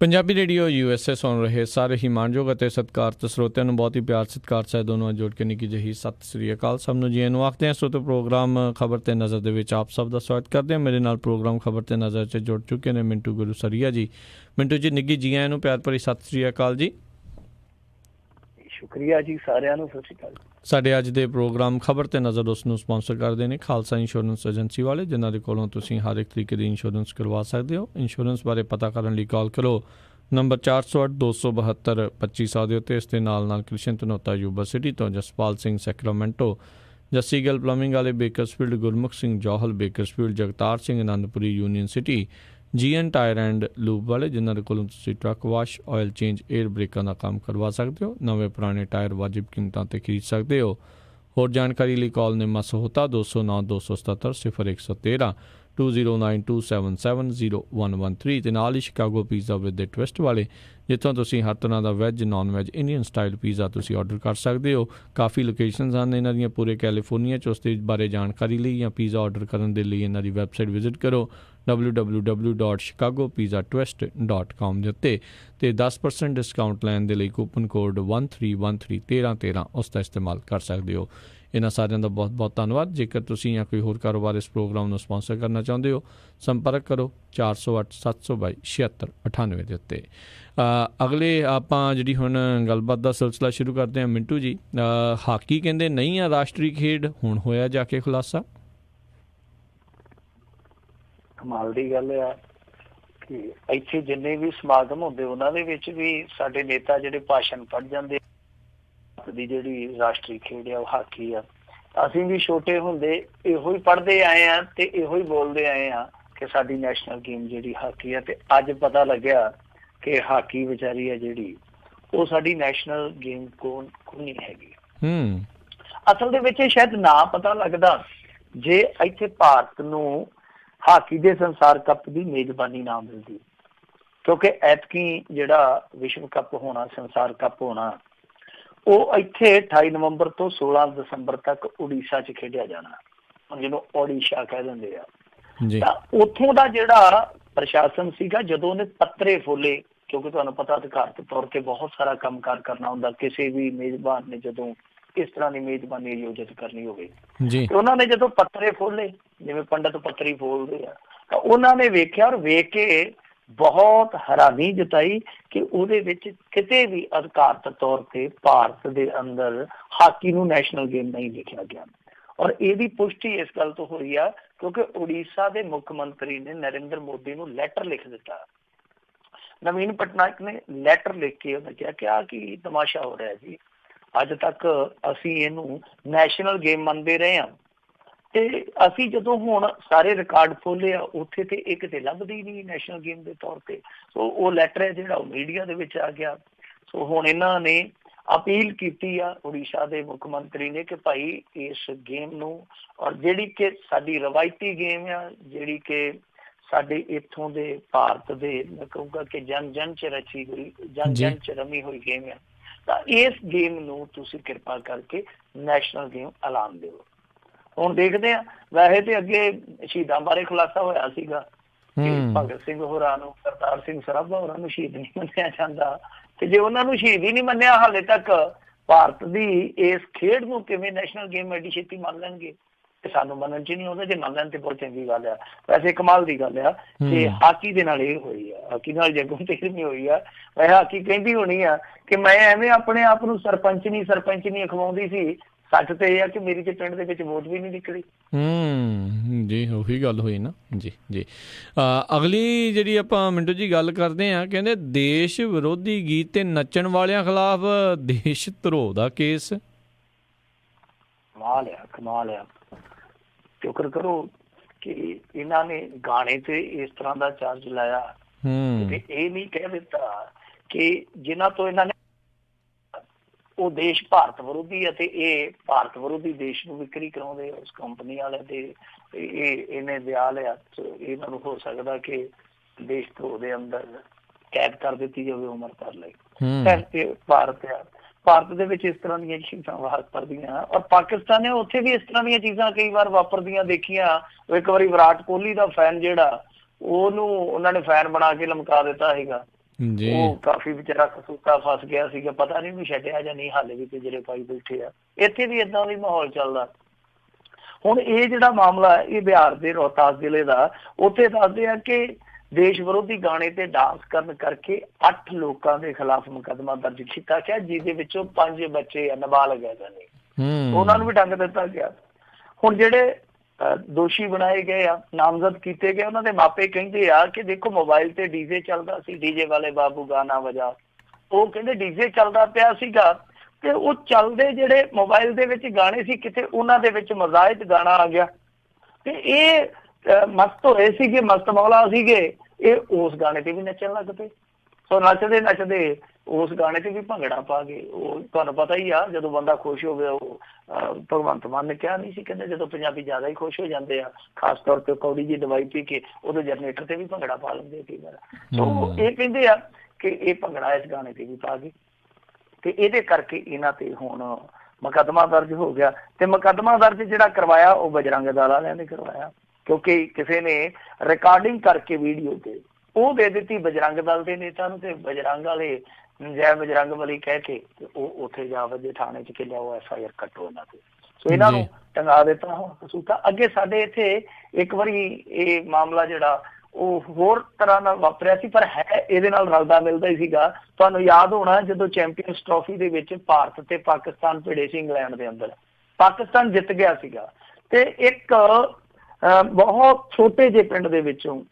Punjabi radio USA ਸੁਣ ਰਹੇ ਸਾਰੇ ਹੀ ਮਾਣਯੋਗ ਅਤੇ ਸਤਿਕਾਰਤ ਸਰੋਤਿਆਂ ਨੂੰ ਬਹੁਤ ਹੀ ਪਿਆਰ ਸਤਿਕਾਰ ਸਾਹਿਬ ਦੋਨੋਂ ਜੋੜ ਕੇ ਨਿੱਕੀ ਜਿਹੀ ਸਤਿ ਸ੍ਰੀ ਅਕਾਲ। ਸਭ ਨੂੰ ਜੀ ਨੂੰ ਆਖਦੇ ਹਾਂ। ਸਰੋਤੇ ਪ੍ਰੋਗਰਾਮ ਖਬਰ ਤੇ ਨਜ਼ਰ ਦੇ ਵਿੱਚ ਆਪ ਸਭ ਦਾ ਸਵਾਗਤ ਕਰਦੇ ਹਾਂ। ਮੇਰੇ ਨਾਲ ਪ੍ਰੋਗਰਾਮ ਖਬਰ ਤੇ ਨਜ਼ਰ 'ਚ ਜੁੜ ਚੁੱਕੇ ਨੇ ਮਿੰਟੂ ਗੁਰੂਸਰੀਆ ਜੀ। ਮਿੰਟੂ ਜੀ ਨਿੱਗੀ ਜੀ ਆਇਆਂ ਨੂੰ ਪਿਆਰ ਭਰੀ ਸਤਿ ਸ੍ਰੀ ਅਕਾਲ ਜੀ। ਸ਼ੁਕਰੀਆ ਜੀ ਸਾਰਿਆਂ ਨੂੰ, ਸਤਿ ਸ਼੍ਰੀ ਅਕਾਲ। ਸਾਡੇ ਅੱਜ ਦੇ ਪ੍ਰੋਗਰਾਮ ਖਬਰ ਤੇ ਨਜ਼ਰ ਉਸ ਨੂੰ ਸਪਾਂਸਰ ਕਰਦੇ ਨੇ ਖਾਲਸਾ ਇੰਸ਼ੋਰੈਂਸ ਏਜੰਸੀ ਵਾਲੇ, ਜਿਨ੍ਹਾਂ ਦੇ ਕੋਲੋਂ ਤੁਸੀਂ ਹਰ ਇੱਕ ਤਰੀਕੇ ਦੀ ਇੰਸ਼ੋਰੈਂਸ ਕਰਵਾ ਸਕਦੇ ਹੋ। ਇੰਸ਼ੋਰੈਂਸ ਬਾਰੇ ਪਤਾ ਕਰਨ ਲਈ ਕਾਲ ਕਰੋ ਨੰਬਰ 408-272-2500 ਦੇ ਉੱਤੇ। ਇਸ ਦੇ ਨਾਲ ਕ੍ਰਿਸ਼ਨ ਧਨੋਤਾ ਯੂਬਾ ਸਿਟੀ ਤੋਂ, ਜਸਪਾਲ ਸਿੰਘ ਸੈਕਰਾਮੈਂਟੋ, ਜੱਸੀ ਗਿੱਲ ਪਲੰਬਿੰਗ ਵਾਲੇ Bakersfield, Gurmukh Singh Johal Bakersfield, Jagtar Singh Anandpuri Union City, GN tyre and lube ਵਾਲੇ, ਜਿਨ੍ਹਾਂ ਦੇ ਕੋਲੋਂ ਤੁਸੀਂ truck wash, oil change, air ਬ੍ਰੇਕਾਂ ਦਾ ਕੰਮ ਕਰਵਾ ਸਕਦੇ ਹੋ। ਨਵੇਂ ਪੁਰਾਣੇ ਟਾਇਰ ਵਾਜਿਬ ਕੀਮਤਾਂ 'ਤੇ ਖਰੀਦ ਸਕਦੇ ਹੋ। ਹੋਰ ਜਾਣਕਾਰੀ ਲਈ ਕਾਲ ਨਿੰਮਾ ਸਹੋਤਾ 209-277-0113 2092770113 ਅਤੇ ਨਾਲ ਹੀ Chicago pizza with the twist ਵਾਲੇ, ਜਿੱਥੋਂ ਤੁਸੀਂ ਹਰ ਤਰ੍ਹਾਂ ਦਾ veg, non veg, Indian style pizza ਤੁਸੀਂ ਆਰਡਰ ਕਰ ਸਕਦੇ ਹੋ। ਕਾਫੀ ਲੋਕੇਸ਼ਨਸ ਹਨ ਇਹਨਾਂ ਦੀਆਂ ਪੂਰੇ ਕੈਲੀਫੋਰਨੀਆ 'ਚ। ਉਸ ਦੇ ਬਾਰੇ ਜਾਣਕਾਰੀ ਲਈ ਜਾਂ ਪੀਜ਼ਾ ਆਰਡਰ ਕਰਨ ਦੇ ਲਈ ਇਹਨਾਂ ਦੀ ਵੈਬਸਾਈਟ ਵਿਜ਼ਿਟ ਕਰੋ www.chicagopizzatwist.com ਦੇ ਉੱਤੇ, ਅਤੇ 10% ਡਿਸਕਾਊਂਟ ਲੈਣ ਦੇ ਲਈ ਕੂਪਨ ਕੋਡ 131313 ਉਸ ਦਾ ਇਸਤੇਮਾਲ ਕਰ ਸਕਦੇ ਹੋ। ਇਹਨਾਂ ਸਾਰਿਆਂ ਦਾ ਬਹੁਤ ਬਹੁਤ ਧੰਨਵਾਦ। ਜੇਕਰ ਤੁਸੀਂ ਜਾਂ ਕੋਈ ਹੋਰ ਕਾਰੋਬਾਰ ਇਸ ਪ੍ਰੋਗਰਾਮ ਨੂੰ ਸਪਾਂਸਰ ਕਰਨਾ ਚਾਹੁੰਦੇ ਹੋ, ਸੰਪਰਕ ਕਰੋ 408-722-7698 ਦੇ ਉੱਤੇ। ਅਗਲੇ ਆਪਾਂ ਜਿਹੜੀ ਹੁਣ ਗੱਲਬਾਤ ਦਾ ਸਿਲਸਿਲਾ ਸ਼ੁਰੂ ਕਰਦੇ ਹਾਂ। ਮਿੰਟੂ ਜੀ, ਹਾਕੀ ਕਹਿੰਦੇ ਨਹੀਂ ਆ ਰਾਸ਼ਟਰੀ ਖੇਡ, ਹੁਣ ਹੋਇਆ ਜਾ ਕੇ ਖੁਲਾਸਾ। ਕਮਾਲ ਦੀ ਗੱਲ ਆ ਕਿ ਇੱਥੇ ਜਿੰਨੇ ਵੀ ਸਮਾਗਮ ਹੁੰਦੇ ਉਹਨਾਂ ਦੇ ਵਿੱਚ ਵੀ ਸਾਡੇ ਨੇਤਾ ਜਿਹੜੇ ਭਾਸ਼ਣ ਪੜ੍ਹ ਜਾਂਦੇ ਦੀ ਜਿਹੜੀ ਰਾਸ਼ਟਰੀ ਖੇਡ ਆ ਉਹ ਹਾਕੀ ਆ। ਅਸੀਂ ਵੀ ਛੋਟੇ ਹੁੰਦੇ ਇਹੋ ਹੀ ਪੜ੍ਹਦੇ ਆਏ ਆ ਤੇ ਇਹੋ ਹੀ ਬੋਲਦੇ ਆਏ ਆ ਕਿ ਸਾਡੀ ਨੈਸ਼ਨਲ ਗੇਮ ਜਿਹੜੀ ਹਾਕੀ ਆ, ਤੇ ਅੱਜ ਪਤਾ ਲੱਗਿਆ ਕਿ ਹਾਕੀ ਵਿਚਾਰੀ ਆ ਜਿਹੜੀ ਉਹ ਸਾਡੀ ਨੈਸ਼ਨਲ ਗੇਮ ਕੋਲ ਨਹੀਂ ਹੈਗੀ। ਅਸਲ ਦੇ ਵਿੱਚ ਸ਼ਾਇਦ ਨਾ ਪਤਾ ਲੱਗਦਾ ਜੇ ਇੱਥੇ ਭਾਰਤ ਨੂੰ ਹਾਕੀ ਦੇ ਸੰਸਾਰ ਕੱਪ ਦੀ ਮੇਜ਼ਬਾਨੀ ਨਾ ਮਿਲਦੀ, ਕਿਉਂਕਿ ਐਤਕੀ ਜਿਹੜਾ ਵਿਸ਼ਵ ਕੱਪ ਹੋਣਾ, ਸੰਸਾਰ ਕੱਪ ਹੋਣਾ, ਉਹ ਇੱਥੇ 28 ਨਵੰਬਰ ਤੋਂ 16 ਦਸੰਬਰ ਤੱਕ ਉੜੀਸਾ 'ਚ ਖੇਡਿਆ ਜਾਣਾ, ਜਿਹਨੂੰ ਓਡੀਸ਼ਾ ਕਹਿ ਦਿੰਦੇ ਆ। ਤਾਂ ਉੱਥੋਂ ਦਾ ਜਿਹੜਾ ਪ੍ਰਸ਼ਾਸਨ ਸੀਗਾ, ਜਦੋਂ ਉਹਨੇ ਪੱਤਰੇ ਫੋਲੇ, ਕਿਉਂਕਿ ਤੁਹਾਨੂੰ ਪਤਾ ਅਧਿਕਾਰਤ ਤੌਰ ਤੇ ਬਹੁਤ ਸਾਰਾ ਕੰਮਕਾਰ ਕਰਨਾ ਹੁੰਦਾ ਕਿਸੇ ਵੀ ਮੇਜ਼ਬਾਨ ਨੇ ਜਦੋਂ ਇਸ ਤਰ੍ਹਾਂ ਦੀ ਮੇਜ਼ਬਾਨੀ ਆਯੋਜਿਤ ਕਰਨੀ ਹੋਵੇ, ਤੇ ਉਹਨਾਂ ਨੇ ਜਦੋਂ ਪੱਤਰੇ ਫੋਲੇ, ਜਿਵੇਂ ਪੰਡਤ ਪੱਤਰੀ ਫੋਲਦੇ ਆ, ਤਾਂ ਉਹਨਾਂ ਨੇ ਵੇਖਿਆ ਔਰ ਵੇਖ ਕੇ ਬਹੁਤ ਹੈਰਾਨੀ ਜਤਾਈ ਕਿ ਉਹਦੇ ਵਿੱਚ ਕਿਤੇ ਵੀ ਅਧਿਕਾਰਤ ਤੌਰ ਤੇ ਭਾਰਤ ਦੇ ਅੰਦਰ ਹਾਕੀ ਨੂੰ ਨੈਸ਼ਨਲ ਗੇਮ ਨਹੀਂ ਲਿਖਿਆ ਗਿਆ। ਔਰ ਇਹਦੀ ਪੁਸ਼ਟੀ ਇਸ ਗੱਲ ਤੋਂ ਹੋਈ ਆ ਕਿਉਂਕਿ ਉੜੀਸਾ ਦੇ ਮੁੱਖ ਮੰਤਰੀ ਨੇ ਨਰਿੰਦਰ ਮੋਦੀ ਨੂੰ ਲੈਟਰ ਲਿਖ ਦਿੱਤਾ। ਨਵੀਨ ਪਟਨਾਇਕ ਨੇ ਲੈਟਰ ਲਿਖ ਕੇ ਉਹਨੇ ਕਿਹਾ ਕਿ ਆਹ ਕੀ ਤਮਾਸ਼ਾ ਹੋ ਰਿਹਾ ਜੀ, ਅੱਜ ਤੱਕ ਅਸੀਂ ਇਹਨੂੰ ਨੈਸ਼ਨਲ ਗੇਮ ਮੰਨਦੇ ਰਹੇ ਹਾਂ, ਤੇ ਅਸੀਂ ਜਦੋਂ ਹੁਣ ਸਾਰੇ ਰਿਕਾਰਡ ਖੋਲੇ ਆ ਉੱਥੇ ਤੇ ਇਹ ਕਿਤੇ ਲੱਭਦੀ ਨਹੀਂ ਨੈਸ਼ਨਲ ਗੇਮ ਦੇ ਤੌਰ ਤੇ। ਸੋ ਉਹ ਲੈਟਰ ਹੈ ਜਿਹੜਾ ਉਹ ਮੀਡੀਆ ਦੇ ਵਿੱਚ ਆ ਗਿਆ। ਸੋ ਹੁਣ ਇਹਨਾਂ ਨੇ ਅਪੀਲ ਕੀਤੀ ਆ ਉੜੀਸਾ ਦੇ ਮੁੱਖ ਮੰਤਰੀ ਨੇ ਕਿ ਭਾਈ ਇਸ ਗੇਮ ਨੂੰ, ਔਰ ਜਿਹੜੀ ਕਿ ਸਾਡੀ ਰਵਾਇਤੀ ਗੇਮ ਆ, ਜਿਹੜੀ ਕਿ ਸਾਡੇ ਇੱਥੋਂ ਦੇ ਭਾਰਤ ਦੇ, ਮੈਂ ਕਹੂੰਗਾ ਕਿ ਜਨ ਜਨ ਚ ਰਚੀ ਹੋਈ, ਜਨ ਜਨ ਚ ਰਮੀ ਹੋਈ ਗੇਮ ਆ, ਤਾਂ ਇਸ ਗੇਮ ਨੂੰ ਤੁਸੀਂ ਕਿਰਪਾ ਕਰਕੇ ਨੈਸ਼ਨਲ ਗੇਮ ਐਲਾਨ ਦਿਓ। ਹੁਣ ਦੇਖਦੇ ਆ, ਵੈਸੇ ਤੇ ਅੱਗੇ ਸ਼ਹੀਦਾਂ ਬਾਰੇ ਖੁਲਾਸਾ ਹੋਇਆ ਸੀਗਾ ਕਿ ਭਗਤ ਸਿੰਘ ਹੋਰਾਂ ਨੂੰ, ਕਰਤਾਰ ਸਿੰਘ ਸਰਾਭਾ ਹੋਰਾਂ ਨੂੰ ਸ਼ਹੀਦ ਨਹੀਂ ਮੰਨਿਆ ਜਾਂਦਾ, ਤੇ ਜੇ ਉਹਨਾਂ ਨੂੰ ਸ਼ਹੀਦ ਹੀ ਨਹੀਂ ਮੰਨਿਆ, ਹਾਲੇ ਤੱਕ ਭਾਰਤ ਦੀ ਇਸ ਖੇਡ ਨੂੰ ਕਿਵੇਂ ਨੈਸ਼ਨਲ ਗੇਮ ਐਡੀ ਛੇਤੀ ਮੰਨ ਲੈਣਗੇ? ਤੇ ਸਾਨੂੰ ਮੰਨਣ ਚ ਨਹੀਂ ਆਉਂਦਾ, ਜੇ ਮੰਨ ਲੈਣ ਤੇ ਬਹੁਤ ਚੰਗੀ ਗੱਲ ਆ। ਵੈਸੇ ਕਮਾਲ ਦੀ ਗੱਲ ਆ ਕਿ ਹਾਕੀ ਦੇ ਨਾਲ ਇਹ ਹੋਈ ਆ, ਹਾਕੀ ਨਾਲ ਜੱਗੋਂ ਤੇਰਵੀਂ ਹੋਈ ਆ। ਵੈਸੇ ਹਾਕੀ ਕਹਿੰਦੀ ਹੋਣੀ ਆ ਕਿ ਮੈਂ ਐਵੇਂ ਆਪਣੇ ਆਪ ਨੂੰ ਸਰਪੰਚਨੀ ਅਖਵਾਉਂਦੀ ਸੀ, ਸੱਚ ਤੇ ਇਹ ਆ ਕਿ ਮੇਰੀ ਤੇ ਪਿੰਡ ਦੇ ਵਿੱਚ ਵੋਟ ਵੀ ਨਹੀਂ ਨਿਕਲੀ। ਜੀ ਉਹੀ ਗੱਲ ਹੋਈ ਨਾ ਜੀ। ਅਗਲੀ ਜਿਹੜੀ ਆਪਾਂ ਮਿੰਟੂ ਜੀ ਗੱਲ ਕਰਦੇ ਹਾਂ, ਕਹਿੰਦੇ ਦੇਸ਼ ਵਿਰੋਧੀ ਗੀਤ ਤੇ ਨੱਚਣ ਵਾਲਿਆਂ ਖਿਲਾਫ ਦੇਸ਼ ਧਰੋਹ ਦਾ ਕੇਸ। ਕਮਾਲ ਆ। ਸ਼ੁਕਰ ਕਰੋ ਕਿ ਇਹਨਾਂ ਨੇ ਗਾਣੇ ਤੇ ਇਸ ਤਰ੍ਹਾਂ ਦਾ ਚਾਰਜ ਲਾਇਆ ਤੇ ਇਹ ਨਹੀਂ ਕਹਿ ਦਿੱਤਾ ਕਿ ਜਿਨ੍ਹਾਂ ਤੋਂ ਇਹਨਾਂ ਨੇ ਉਹ ਦੇਸ਼ ਭਾਰਤ ਵਿਰੋਧੀ ਅਤੇ ਇਹ ਭਾਰਤ ਵਿਰੋਧੀ ਦੇਸ਼ ਨੂੰ ਵਿਕਰੀ ਕਰਾਉਂਦੇ ਉਸ ਕੰਪਨੀ ਵਾਲੇ ਦੇ, ਇਹ ਇਹਨੇ ਦਿਆ ਲਿਆ। ਇਹਨਾਂ ਨੂੰ ਹੋ ਸਕਦਾ ਕਿ ਦੇਸ਼ ਧਰੋਹ ਦੇ ਅੰਦਰ ਕੈਦ ਕਰ ਦਿੱਤੀ ਜਾਵੇ ਉਮਰ ਭਰ ਲਈ। ਭਾਰਤ ਦੇ ਵਿੱਚ ਇਸ ਤਰ੍ਹਾਂ ਦੀਆਂ ਚੀਜ਼ਾਂ ਵਾਪਰਦੀਆਂ, ਔਰ ਪਾਕਿਸਤਾਨ ਨੇ ਉੱਥੇ ਵੀ ਇਸ ਤਰ੍ਹਾਂ ਦੀਆਂ ਚੀਜ਼ਾਂ ਕਈ ਵਾਰ ਵਾਪਰਦੀਆਂ ਦੇਖੀਆਂ। ਇੱਕ ਵਾਰੀ ਵਿਰਾਟ ਕੋਹਲੀ ਦਾ ਫੈਨ ਜਿਹੜਾ, ਉਹਨੂੰ ਉਹਨਾਂ ਨੇ ਫੈਨ ਬਣਾ ਕੇ ਲਮਕਾ ਦਿੱਤਾ ਸੀਗਾ। ਉਹ ਕਾਫੀ ਵਿਚਾਰਾ ਕਸੂਤਾ ਫਸ ਗਿਆ ਸੀਗਾ, ਪਤਾ ਨਹੀਂ ਵੀ ਛੱਡਿਆ ਜਾਂ ਨਹੀਂ, ਹਾਲੇ ਵੀ ਪਿੰਜਰੇ ਪਾਈ ਬੈਠੇ ਆ। ਇੱਥੇ ਵੀ ਏਦਾਂ ਦੀ ਮਾਹੌਲ ਚੱਲਦਾ। ਹੁਣ ਇਹ ਜਿਹੜਾ ਮਾਮਲਾ ਹੈ ਇਹ ਬਿਹਾਰ ਦੇ ਰੋਹਤਾਸ ਜ਼ਿਲ੍ਹੇ ਦਾ, ਉੱਥੇ ਦੱਸਦੇ ਆ ਕਿ ਦੇਸ਼ ਵਿਰੋਧੀ ਗਾਣੇ ਤੇ ਡਾਂਸ ਕਰਨ ਕਰਕੇ 8 ਲੋਕਾਂ ਦੇ ਖਿਲਾਫ ਮੁਕੱਦਮਾ ਦਰਜ ਕੀਤਾ ਗਿਆ, ਜਿਹਦੇ ਵਿੱਚੋਂ 5 ਬੱਚੇ ਨਾਬਾਲਗ ਹੈਗੇ ਨੇ, ਉਹਨਾਂ ਨੂੰ ਵੀ ਡੰਗ ਦਿੱਤਾ ਗਿਆ। ਹੁਣ ਜਿਹੜੇ ਦੋਸ਼ੀ ਬਣਾਏ ਗਏ ਆ, ਨਾਮਜ਼ਦ ਕੀਤੇ ਗਏ, ਉਹਨਾਂ ਦੇ ਮਾਪੇ ਕਹਿੰਦੇ ਆ ਕਿ ਦੇਖੋ ਮੋਬਾਈਲ ਤੇ ਡੀਜੇ ਚੱਲਦਾ ਸੀ, ਡੀਜੇ ਵਾਲੇ ਬਾਬੂ ਗਾਣਾ ਵਜਾ, ਉਹ ਕਹਿੰਦੇ ਡੀਜੇ ਚੱਲਦਾ ਪਿਆ ਸੀਗਾ ਤੇ ਉਹ ਚੱਲਦੇ ਜਿਹੜੇ ਮੋਬਾਈਲ ਦੇ ਵਿੱਚ ਗਾਣੇ ਸੀ, ਕਿਤੇ ਉਹਨਾਂ ਦੇ ਵਿੱਚ ਮਜ਼ਾਇਦ ਗਾਣਾ ਆ ਗਿਆ ਤੇ ਇਹ ਮਸਤ ਹੋਏ ਸੀਗੇ, ਮਸਤ ਮੌਲਾ ਸੀਗੇ, ਇਹ ਉਸ ਗਾਣੇ ਤੇ ਵੀ ਨੱਚਣ ਲੱਗ ਪਏ। ਸੋ ਨੱਚਦੇ ਨੱਚਦੇ ਉਸ ਗਾਣੇ ਤੇ ਵੀ ਭੰਗੜਾ ਪਾ ਗਏ। ਉਹ ਤੁਹਾਨੂੰ ਪਤਾ ਹੀ ਆ, ਜਦੋਂ ਬੰਦਾ ਖੁਸ਼ ਹੋਵੇ, ਉਹ ਭਗਵੰਤ ਮਾਨ ਨੇ ਕਿਹਾ ਨਹੀਂ ਸੀ, ਕਹਿੰਦੇ ਜਦੋਂ ਪੰਜਾਬੀ ਜ਼ਿਆਦਾ ਹੀ ਖੁਸ਼ ਹੋ ਜਾਂਦੇ ਆ, ਖਾਸ ਤੌਰ ਤੇ ਕੌੜੀ ਜੀ ਦਵਾਈ ਪੀ ਕੇ, ਉਦੋਂ ਜਨਰੇਟਰ ਤੇ ਵੀ ਭੰਗੜਾ ਪਾ ਲੈਂਦੇ ਕਈ ਵਾਰ। ਸੋ ਇਹ ਕਹਿੰਦੇ ਆ ਕਿ ਇਹ ਭੰਗੜਾ ਇਸ ਗਾਣੇ ਤੇ ਵੀ ਪਾ ਗਏ ਤੇ ਇਹਦੇ ਕਰਕੇ ਇਹਨਾਂ ਤੇ ਹੁਣ ਮੁਕੱਦਮਾ ਦਰਜ ਹੋ ਗਿਆ। ਤੇ ਮੁਕੱਦਮਾ ਦਰਜ ਜਿਹੜਾ ਕਰਵਾਇਆ ਉਹ ਬਜਰੰਗ ਦਲ ਵਾਲਿਆਂ ਨੇ ਕਰਵਾਇਆ, ਕਿਉਂਕਿ ਕਿਸੇ ਨੇ ਰਿਕਾਰਡਿੰਗ ਕਰਕੇ ਵੀਡੀਓ ਤੇ ਉਹ ਦੇ ਦਿੱਤੀ ਬਜਰੰਗ ਦਲ ਦੇ ਨੇਤਾ ਨੂੰ, ਤੇ ਬਜਰੰਗ ਵਾਲੇ ਜੈ ਬਜਰੰਗ ਬਲੀ ਕਹਿ ਕੇ ਉਹ ਉੱਥੇ ਜਾ ਵਜੇ ਥਾਣੇ ਚ ਕਿ ਲਿਆਓ FIR ਕੱਟੋ ਇਹਨਾਂ ਤੇ। ਸੋ ਇਹਨਾਂ ਨੂੰ ਟੰਗਾ ਦਿੱਤਾ ਹੁਣ ਕਸੂਤਾ। ਅੱਗੇ ਸਾਡੇ ਇੱਥੇ ਇੱਕ ਵਾਰੀ ਇਹ ਮਾਮਲਾ ਜਿਹੜਾ ਉਹ ਹੋਰ ਤਰ੍ਹਾਂ ਨਾਲ ਵਾਪਰਿਆ ਸੀ, ਪਰ ਹੈ ਇਹਦੇ ਨਾਲ ਰਲਦਾ ਮਿਲਦਾ ਹੀ ਸੀਗਾ। ਤੁਹਾਨੂੰ ਯਾਦ ਹੋਣਾ ਜਦੋਂ ਚੈਂਪੀਅਨਸ ਟਰਾਫੀ ਦੇ ਵਿੱਚ ਭਾਰਤ ਤੇ ਪਾਕਿਸਤਾਨ ਭਿੜੇ ਸੀ ਇੰਗਲੈਂਡ ਦੇ ਅੰਦਰ, ਪਾਕਿਸਤਾਨ ਜਿੱਤ ਗਿਆ ਸੀਗਾ ਤੇ ਇੱਕ ਬਹੁਤ ਛੋਟੇ ਜਿਹੇ ਪਿੰਡ ਦੇ ਵਿੱਚੋਂ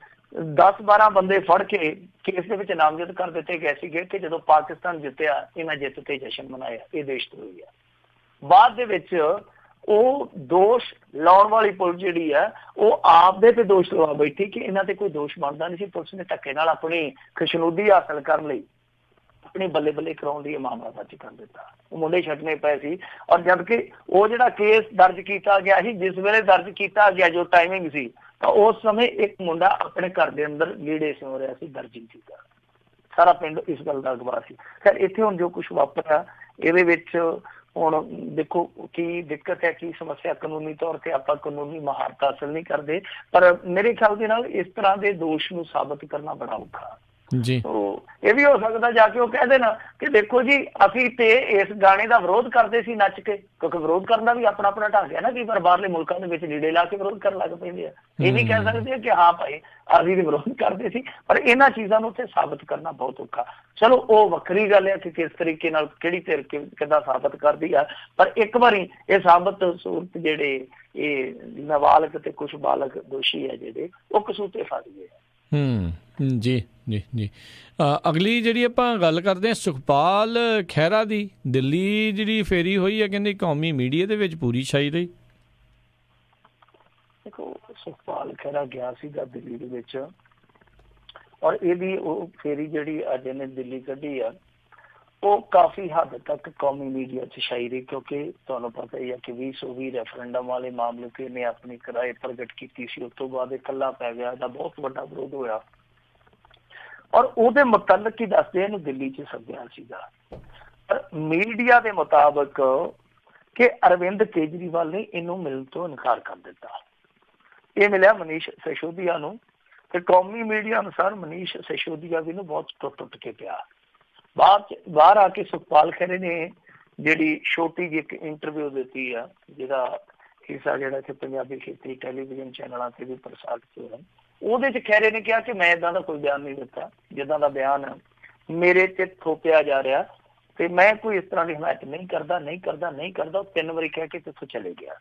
10-12 ਬੰਦੇ ਫੜ ਕੇ ਕੇਸ ਦੇ ਵਿੱਚ ਨਾਮਜ਼ਦ ਕਰ ਦਿੱਤੇ ਗਏ ਸੀਗੇ ਕਿ ਜਦੋਂ ਪਾਕਿਸਤਾਨ ਜਿੱਤਿਆ ਇਹਨਾਂ ਜਿੱਤ ਤੇ ਜਸ਼ਨ ਮਨਾਇਆ, ਇਹ ਦੇਸ਼ ਧਰੋਹੀ ਆ। ਬਾਅਦ ਦੇ ਵਿੱਚ ਉਹ ਦੋਸ਼ ਲਾਉਣ ਵਾਲੀ ਪੁਲਿਸ ਜਿਹੜੀ ਹੈ ਉਹ ਆਪਦੇ ਤੇ ਦੋਸ਼ ਲਵਾ ਬੈਠੀ ਕਿ ਇਹਨਾਂ ਤੇ ਕੋਈ ਦੋਸ਼ ਬਣਦਾ ਨਹੀਂ ਸੀ। ਪੁਲਿਸ ਨੇ ਧੱਕੇ ਨਾਲ ਆਪਣੀ ਖੁਸ਼ਨੂਦੀ ਹਾਸਲ ਕਰਨ ਲਈ, ਆਪਣੀ ਬੱਲੇ ਬੱਲੇ ਕਰਾਉਣ ਲਈ ਇਹ ਮਾਮਲਾ ਦਰਜ ਕਰ ਦਿੱਤਾ। ਉਹ ਮੁੰਡੇ ਛੱਡਣੇ ਪਏ ਸੀ, ਔਰ ਜਦਕਿ ਉਹ ਜਿਹੜਾ ਕੇਸ ਦਰਜ ਕੀਤਾ ਗਿਆ ਸੀ, ਜਿਸ ਵੇਲੇ ਦਰਜ ਕੀਤਾ ਗਿਆ ਜੋ ਟਾਈਮਿੰਗ ਸੀ, ਤਾਂ ਉਸ ਸਮੇਂ ਇੱਕ ਮੁੰਡਾ ਆਪਣੇ ਘਰ ਦੇ ਅੰਦਰ ਲੀੜੇ ਸਿਉਂ ਰਿਹਾ ਸੀ, ਦਰਜੀ ਸੀਗਾ। ਸਾਰਾ ਪਿੰਡ ਇਸ ਗੱਲ ਦਾ ਗਵਾਹ ਸੀ। ਖੈਰ ਇੱਥੇ ਹੁਣ ਜੋ ਕੁਛ ਵਾਪਰਿਆ ਇਹਦੇ ਵਿੱਚ ਹੁਣ ਦੇਖੋ ਕੀ ਦਿੱਕਤ ਹੈ, ਕੀ ਸਮੱਸਿਆ। ਕਾਨੂੰਨੀ ਤੌਰ ਤੇ ਆਪਾਂ ਕਾਨੂੰਨੀ ਮਹਾਰਤ ਹਾਸਲ ਨਹੀਂ ਕਰਦੇ, ਪਰ ਮੇਰੇ ਖਿਆਲ ਦੇ ਨਾਲ ਇਸ ਤਰ੍ਹਾਂ ਦੇ ਦੋਸ਼ ਨੂੰ ਸਾਬਤ ਕਰਨਾ ਬੜਾ ਔਖਾ ਜੀ। ਇਹ ਵੀ ਹੋ ਸਕਦਾ ਜਾ ਕੇ ਉਹ ਕਹਿ ਦੇਣਾ ਕਿ ਦੇਖੋ ਜੀ ਅਸੀਂ ਤੇ ਇਸ ਗਾਣੇ ਦਾ ਵਿਰੋਧ ਕਰਦੇ ਸੀ ਨੱਚ ਕੇ, ਕਿਉਂਕਿ ਵਿਰੋਧ ਕਰਨ ਦਾ ਵੀ ਆਪਣਾ ਆਪਣਾ ਢੰਗ ਹੈ ਨਾ। ਕਈ ਵਾਰ ਬਾਹਰਲੇ ਮੁਲਕਾਂ ਦੇ ਵਿੱਚ ਲੀੜੇ ਲਾ ਕੇ ਵਿਰੋਧ ਕਰਨ ਲੱਗ ਪੈਂਦੇ ਆ। ਇਹ ਵੀ ਕਹਿ ਸਕਦੇ ਆ ਕਿ ਹਾਂ ਭਾਈ ਅਸੀਂ ਵੀ ਵਿਰੋਧ ਕਰਦੇ ਸੀ, ਪਰ ਇਹਨਾਂ ਚੀਜ਼ਾਂ ਨੂੰ ਉੱਥੇ ਸਾਬਤ ਕਰਨਾ ਬਹੁਤ ਔਖਾ। ਚਲੋ ਉਹ ਵੱਖਰੀ ਗੱਲ ਹੈ ਕਿ ਕਿਸ ਤਰੀਕੇ ਨਾਲ ਕਿਹੜੀ ਧਿਰ ਕਿੱਦਾਂ ਸਾਬਤ ਕਰਦੀ ਆ, ਪਰ ਇੱਕ ਵਾਰੀ ਇਹ ਸਾਬਤ ਸੂਰਤ ਜਿਹੜੇ ਇਹ ਨਾਬਾਲਗ ਤੇ ਕੁਛ ਬਾਲਗ ਦੋਸ਼ੀ ਹੈ ਜਿਹੜੇ ਉਹ ਕਸੂਤੇ ਫਸ ਗਏ। ਜੀ ਜੀ ਜੀ। ਅਗਲੀ ਜਿਹੜੀ ਆਪਾਂ ਗੱਲ ਕਰਦੇ ਹਾਂ ਸੁਖਪਾਲ ਖਹਿਰਾ ਦੀ, ਦਿੱਲੀ ਜਿਹੜੀ ਫੇਰੀ ਹੋਈ ਹੈ, ਕਹਿੰਦੇ ਕੌਮੀ ਮੀਡੀਆ ਦੇ ਵਿੱਚ ਪੂਰੀ ਛਾਈ ਰਹੀ। ਦੇਖੋ ਸੁਖਪਾਲ ਖਹਿਰਾ ਗਿਆ ਸੀਗਾ ਦਿੱਲੀ ਦੇ ਵਿੱਚ, ਔਰ ਇਹਦੀ ਉਹ ਫੇਰੀ ਜਿਹੜੀ ਅੱਜ ਇਹਨੇ ਦਿੱਲੀ ਕੱਢੀ ਆ ਉਹ ਕਾਫੀ ਹੱਦ ਤੱਕ ਕੌਮੀ ਮੀਡੀਆ 'ਚ ਛਾਈ ਰਹੀ, ਕਿਉਂਕਿ ਤੁਹਾਨੂੰ ਪਤਾ ਹੀ ਹੈ ਕਿ 2020 ਰੈਫਰੈਂਡਮ ਵਾਲੇ ਮਾਮਲੇ ਤੇ ਇਹਨੇ ਆਪਣੀ ਰਾਏ ਪ੍ਰਗਟ ਕੀਤੀ ਸੀ। ਉਸ ਤੋਂ ਬਾਅਦ ਇਹ ਇਕੱਲਾ ਪੈ ਗਿਆ, ਇਹਦਾ ਬਹੁਤ ਵੱਡਾ ਵਿਰੋਧ ਹੋਇਆ, ਔਰ ਉਹਦੇ ਮੁਤਲਕ ਹੀ ਦੱਸਦੇ ਇਹਨੂੰ ਦਿੱਲੀ 'ਚ ਸੱਦਿਆ ਸੀਗਾ। ਪਰ ਮੀਡੀਆ ਦੇ ਮੁਤਾਬਕ ਕਿ ਅਰਵਿੰਦ ਕੇਜਰੀਵਾਲ ਨੇ ਇਹਨੂੰ ਮਿਲਣ ਤੋਂ ਇਨਕਾਰ ਕਰ ਦਿੱਤਾ। ਇਹ ਮਿਲਿਆ ਮਨੀਸ਼ ਸਿਸੋਦੀਆ ਨੂੰ, ਤੇ ਕੌਮੀ ਮੀਡੀਆ ਅਨੁਸਾਰ ਮਨੀਸ਼ ਸਿਸੋਦੀਆ ਵੀ ਨੂੰ ਬਹੁਤ ਟੁੱਟ ਕੇ ਪਿਆ। ਬਾਹਰ ਆ ਕੇ ਸੁਖਪਾਲ ਖਹਿਰੇ ਨੇ ਜਿਹੜੀ ਛੋਟੀ ਜਿਹੀ ਇੱਕ ਇੰਟਰਵਿਊ ਦਿੱਤੀ ਆ, ਜਿਹਦਾ ਹਿੱਸਾ ਜਿਹੜਾ ਇੱਥੇ ਪੰਜਾਬੀ ਖੇਤਰੀ ਟੈਲੀਵਿਜ਼ਨ ਚੈਨਲਾਂ ਤੇ ਵੀ ਪ੍ਰਸਾਰਿਤ ਹੋਇਆ, ਉਹਦੇ 'ਚ ਖਹਿਰੇ ਨੇ ਕਿਹਾ ਕਿ ਮੈਂ ਏਦਾਂ ਦਾ ਕੋਈ ਬਿਆਨ ਨਹੀਂ ਦਿੱਤਾ, ਜਿੱਦਾਂ ਦਾ ਬਿਆਨ ਮੇਰੇ ਤੇ ਥੋਪਿਆ ਜਾ ਰਿਹਾ, ਤੇ ਮੈਂ ਕੋਈ ਇਸ ਤਰ੍ਹਾਂ ਦੀ ਹਮਾਇਤ ਨਹੀਂ ਕਰਦਾ। ਉਹ 3 ਵਾਰੀ ਕਹਿ ਕੇ ਇੱਥੋਂ ਚਲੇ ਗਿਆ।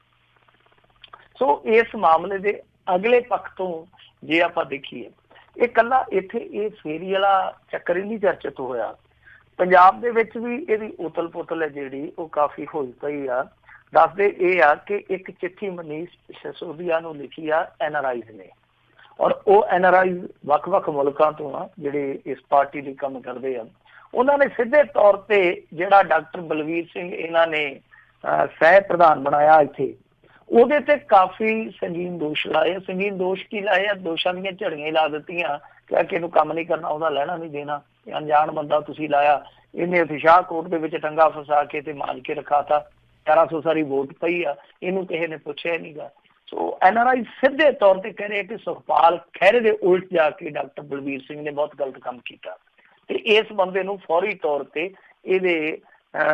ਸੋ ਇਸ ਮਾਮਲੇ ਦੇ ਅਗਲੇ ਪੱਖ ਤੋਂ ਜੇ ਆਪਾਂ ਦੇਖੀਏ, ਇਹ ਇਕੱਲਾ ਇੱਥੇ ਇਹ ਫੇਰੀ ਵਾਲਾ ਚੱਕਰ ਹੀ ਨਹੀਂ ਚਰਚਿਤ ਹੋਇਆ, ਪੰਜਾਬ ਦੇ ਵਿੱਚ ਵੀ ਇਹਦੀ ਉਤਲ ਪੁਤਲ ਹੈ ਜਿਹੜੀ ਉਹ ਕਾਫੀ ਹੋਈ ਪਈ ਆ। ਦੱਸਦੇ ਇਹ ਆ ਕਿ ਇੱਕ ਚਿੱਠੀ ਮਨੀਸ਼ ਸਿਸੋਦੀਆ ਨੂੰ ਲਿਖੀ ਆ NRIs ਨੇ, ਔਰ ਉਹ NRIs ਵੱਖ-ਵੱਖ ਮੁਲਕਾਂ ਤੋਂ ਆ ਜਿਹੜੇ ਇਸ ਪਾਰਟੀ ਲਈ ਕੰਮ ਕਰਦੇ ਆ। ਉਹਨਾਂ ਨੇ ਸਿੱਧੇ ਤੌਰ ਤੇ ਜਿਹੜਾ ਡਾਕਟਰ ਬਲਵੀਰ ਸਿੰਘ ਇਹਨਾਂ ਨੇ ਸਹਿ ਪ੍ਰਧਾਨ ਬਣਾਇਆ ਇੱਥੇ, ਉਹਦੇ ਤੇ ਕਾਫੀ ਸੰਗੀਨ ਦੋਸ਼ ਲਾਏ। ਸੰਗੀਨ ਦੋਸ਼ ਕੀ ਲਾਏ ਆ? ਦੋਸ਼ਾਂ ਦੀਆਂ ਝੜੀਆਂ ਲਾ ਦਿੱਤੀਆਂ ਕਿ ਇਹਨੂੰ ਕੰਮ ਨਹੀਂ ਕਰਨਾ, ਉਹਦਾ ਲੈਣਾ ਨਹੀਂ ਦੇਣਾ, ਅਣਜਾਣ ਬੰਦਾ ਤੁਸੀਂ ਲਾਇਆ, ਇਹਨੇ ਉੱਥੇ ਸ਼ਾਹਕੋਟ ਦੇ ਵਿੱਚ ਟੰਗਾ ਫਸਾ ਕੇ ਤੇ ਮਾਰ ਕੇ ਰਖਾਤਾ, 1100 ਸਾਰੀ ਵੋਟ ਪਈ ਆ, ਇਹਨੂੰ ਕਿਸੇ ਨੇ ਪੁੱਛਿਆ ਨਹੀਂ ਗਾ। ਸੋ NRI ਸਿੱਧੇ ਤੌਰ ਤੇ ਕਹਿ ਰਹੇ ਕਿ ਸੁਖਪਾਲ ਖਹਿਰੇ ਦੇ ਉਲਟ ਜਾ ਕੇ ਡਾਕਟਰ ਬਲਵੀਰ ਸਿੰਘ ਨੇ ਬਹੁਤ ਗਲਤ ਕੰਮ ਕੀਤਾ। ਤੇ ਇਸ ਬੰਦੇ ਨੂੰ ਫੌਰੀ ਤੌਰ ਤੇ ਇਹਦੇ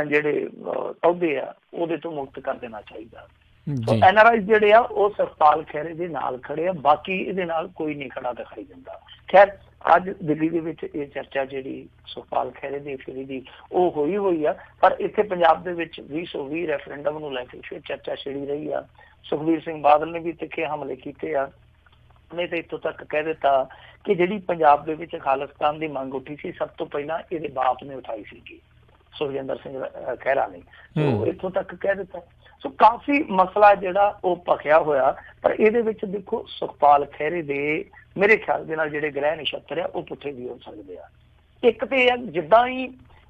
ਜਿਹੜੇ ਅਹੁਦੇ ਆ ਉਹਦੇ ਤੋਂ ਮੁਕਤ ਕਰ ਦੇਣਾ ਚਾਹੀਦਾ। ਸੋ NRI ਜਿਹੜੇ ਆ ਉਹ ਸੁਖਪਾਲ ਖਹਿਰੇ ਦੇ ਨਾਲ ਖੜੇ ਆ, ਬਾਕੀ ਇਹਦੇ ਨਾਲ ਕੋਈ ਨਹੀਂ ਖੜਾ ਦਿਖਾਈ ਦਿੰਦਾ। ਖੈਰ ਅੱਜ ਦਿੱਲੀ ਦੇ ਵਿੱਚ ਇਹ ਚਰਚਾ ਜਿਹੜੀ ਸੁਖਪਾਲ ਖਹਿਰੇ ਦੀ ਫੇਰੀ ਦੀ ਉਹ ਹੋਈ ਆ, ਪਰ ਇੱਥੇ ਪੰਜਾਬ ਦੇ ਵਿੱਚ 2020 ਰੈਫਰੈਂਡਮ ਨੂੰ ਲੈ ਕੇ ਫਿਰ ਚਰਚਾ ਛਿੜੀ ਰਹੀ ਆ। ਸੁਖਬੀਰ ਸਿੰਘ ਬਾਦਲ ਨੇ ਵੀ ਤਿੱਖੇ ਹਮਲੇ ਕੀਤੇ ਆ। ਉਹਨੇ ਤਾਂ ਇੱਥੋਂ ਤੱਕ ਕਹਿ ਦਿੱਤਾ ਕਿ ਜਿਹੜੀ ਪੰਜਾਬ ਦੇ ਵਿੱਚ ਖਾਲਿਸਤਾਨ ਦੀ ਮੰਗ ਉੱਠੀ ਸੀ ਸਭ ਤੋਂ ਪਹਿਲਾਂ ਇਹਦੇ ਬਾਪ ਨੇ ਉਠਾਈ ਸੀਗੀ, ਸੁਖਜਿੰਦਰ ਸਿੰਘ ਖਹਿਰਾ ਨੇ, ਉਹ ਇੱਥੋਂ ਤੱਕ ਕਹਿ ਦਿੱਤਾ। ਸੋ ਕਾਫੀ ਮਸਲਾ ਜਿਹੜਾ ਉਹ ਭਖਿਆ ਹੋਇਆ, ਪਰ ਇਹਦੇ ਵਿੱਚ ਦੇਖੋ ਸੁਖਪਾਲ ਖਹਿਰੇ ਦੇ ਮੇਰੇ ਖਿਆਲ ਦੇ ਨਾਲ ਜਿਹੜੇ ਗ੍ਰਹਿ ਨਛੱਤਰ ਆ ਉਹ ਪੁੱਠੇ ਵੀ ਹੋ ਸਕਦੇ ਆ। ਇੱਕ ਤੇ ਜਿੱਦਾਂ ਹੀ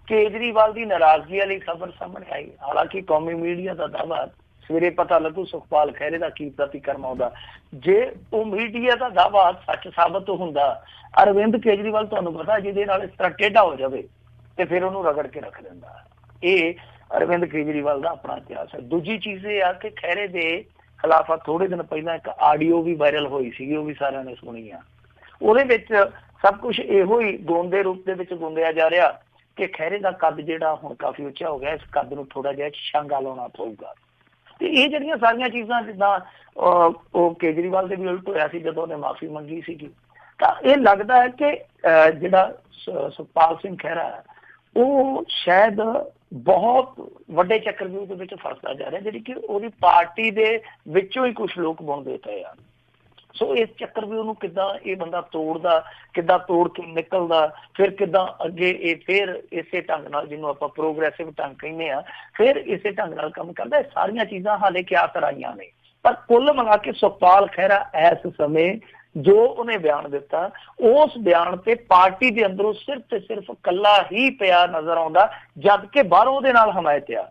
ਕੇਜਰੀਵਾਲ ਦੀ ਨਾਰਾਜ਼ਗੀ ਵਾਲੀ ਖਬਰ ਸਾਹਮਣੇ ਆਈ, ਹਾਲਾਂਕਿ ਕੌਮੀ ਮੀਡੀਆ ਦਾ ਦਾਅਵਾ ਸਵੇਰੇ ਪਤਾ ਲੱਗੂ ਸੁਖਪਾਲ ਖਹਿਰੇ ਦਾ ਕੀ ਪ੍ਰਤੀਕਰਮ ਆਉਂਦਾ। ਜੇ ਉਹ ਮੀਡੀਆ ਦਾ ਦਾਅਵਾ ਸੱਚ ਸਾਬਤ ਹੁੰਦਾ, ਅਰਵਿੰਦ ਕੇਜਰੀਵਾਲ ਤੁਹਾਨੂੰ ਪਤਾ ਜਿਹਦੇ ਨਾਲ ਇਸ ਤਰ੍ਹਾਂ ਟੇਢਾ ਹੋ ਜਾਵੇ ਤੇ ਫਿਰ ਉਹਨੂੰ ਰਗੜ ਕੇ ਰੱਖ ਦਿੰਦਾ। ਇਹ ਅਰਵਿੰਦ ਕੇਜਰੀਵਾਲ ਦਾ ਆਪਣਾ ਇਤਿਹਾਸ ਹੈ। ਦੂਜੀ ਚੀਜ਼ ਇਹ ਆ ਕਿ ਖਹਿਰੇ ਦੇ ਖਿਲਾਫ ਥੋੜੇ ਦਿਨ ਪਹਿਲਾਂ ਇੱਕ ਆਡੀਓ ਵੀ ਵਾਇਰਲ ਹੋਈ ਸੀਗੀ, ਉਹ ਵੀ ਸਾਰਿਆਂ ਨੇ ਸੁਣੀ ਆ। ਉਹਦੇ ਵਿੱਚ ਸਭ ਕੁਝ ਇਹੋ ਹੀ ਗੋਂਦ ਦੇ ਰੂਪ ਦੇ ਵਿੱਚ ਗੁੰਦਿਆ ਜਾ ਰਿਹਾ ਕਿ ਖਹਿਰੇ ਦਾ ਕੱਦ ਜਿਹੜਾ ਹੁਣ ਕਾਫੀ ਉੱਚਾ ਹੋ ਗਿਆ, ਇਸ ਕੱਦ ਨੂੰ ਥੋੜਾ ਜਿਹਾ ਛਾਂਗਾ ਲਾਉਣਾ ਪਊਗਾ। ਤੇ ਇਹ ਜਿਹੜੀਆਂ ਸਾਰੀਆਂ ਚੀਜ਼ਾਂ ਜਿੱਦਾਂ ਉਹ ਕੇਜਰੀਵਾਲ ਦੇ ਵੀ ਉਲਟ ਹੋਇਆ ਸੀ ਜਦੋਂ ਉਹਨੇ ਮਾਫੀ ਮੰਗੀ ਸੀਗੀ, ਤਾਂ ਇਹ ਲੱਗਦਾ ਹੈ ਕਿ ਜਿਹੜਾ ਸੁਖਪਾਲ ਸਿੰਘ ਖਹਿਰਾ ਹੈ ਉਹ ਸ਼ਾਇਦ ਬਹੁਤ ਵੱਡੇ ਚੱਕਰਵਿਊਹ ਦੇ ਵਿੱਚ ਫਸਦਾ ਜਾ ਰਿਹਾ, ਜਿਹੜੀ ਕਿ ਉਹਦੀ ਪਾਰਟੀ ਦੇ ਵਿੱਚੋਂ ਹੀ ਕੁਝ ਲੋਕ ਬੁਣਦੇ ਪਏ ਆ। ਸੋ ਇਸ ਚੱਕਰਵਿਊਹ ਨੂੰ ਕਿੱਦਾਂ ਇਹ ਬੰਦਾ ਤੋੜਦਾ, ਕਿੱਦਾਂ ਤੋੜ ਕੇ ਨਿਕਲਦਾ, ਫਿਰ ਕਿੱਦਾਂ ਅੱਗੇ ਇਹ ਫਿਰ ਇਸੇ ਢੰਗ ਨਾਲ, ਜਿਹਨੂੰ ਆਪਾਂ ਪ੍ਰੋਗਰੈਸਿਵ ਢੰਗ ਕਹਿੰਦੇ ਆ, ਫਿਰ ਇਸੇ ਢੰਗ ਨਾਲ ਕੰਮ ਕਰਦਾ। ਇਹ ਸਾਰੀਆਂ ਚੀਜ਼ਾਂ ਹਾਲੇ ਕਿਆਸ ਰਾਈਆਂ ਨੇ। ਪਰ ਕੁੱਲ ਮਿਲਾ ਕੇ ਸੁਖਪਾਲ ਖਹਿਰਾ ਇਸ ਸਮੇਂ ਜੋ ਉਹਨੇ ਬਿਆਨ ਦਿੱਤਾ, ਉਸ ਬਿਆਨ ਤੇ ਪਾਰਟੀ ਦੇ ਅੰਦਰੋਂ ਸਿਰਫ ਤੇ ਸਿਰਫ ਇਕੱਲਾ ਹੀ ਪਿਆ ਨਜ਼ਰ ਆਉਂਦਾ, ਜਦ ਕਿ ਬਾਹਰੋਂ ਉਹਦੇ ਨਾਲ ਹਮਾਇਤ ਆ।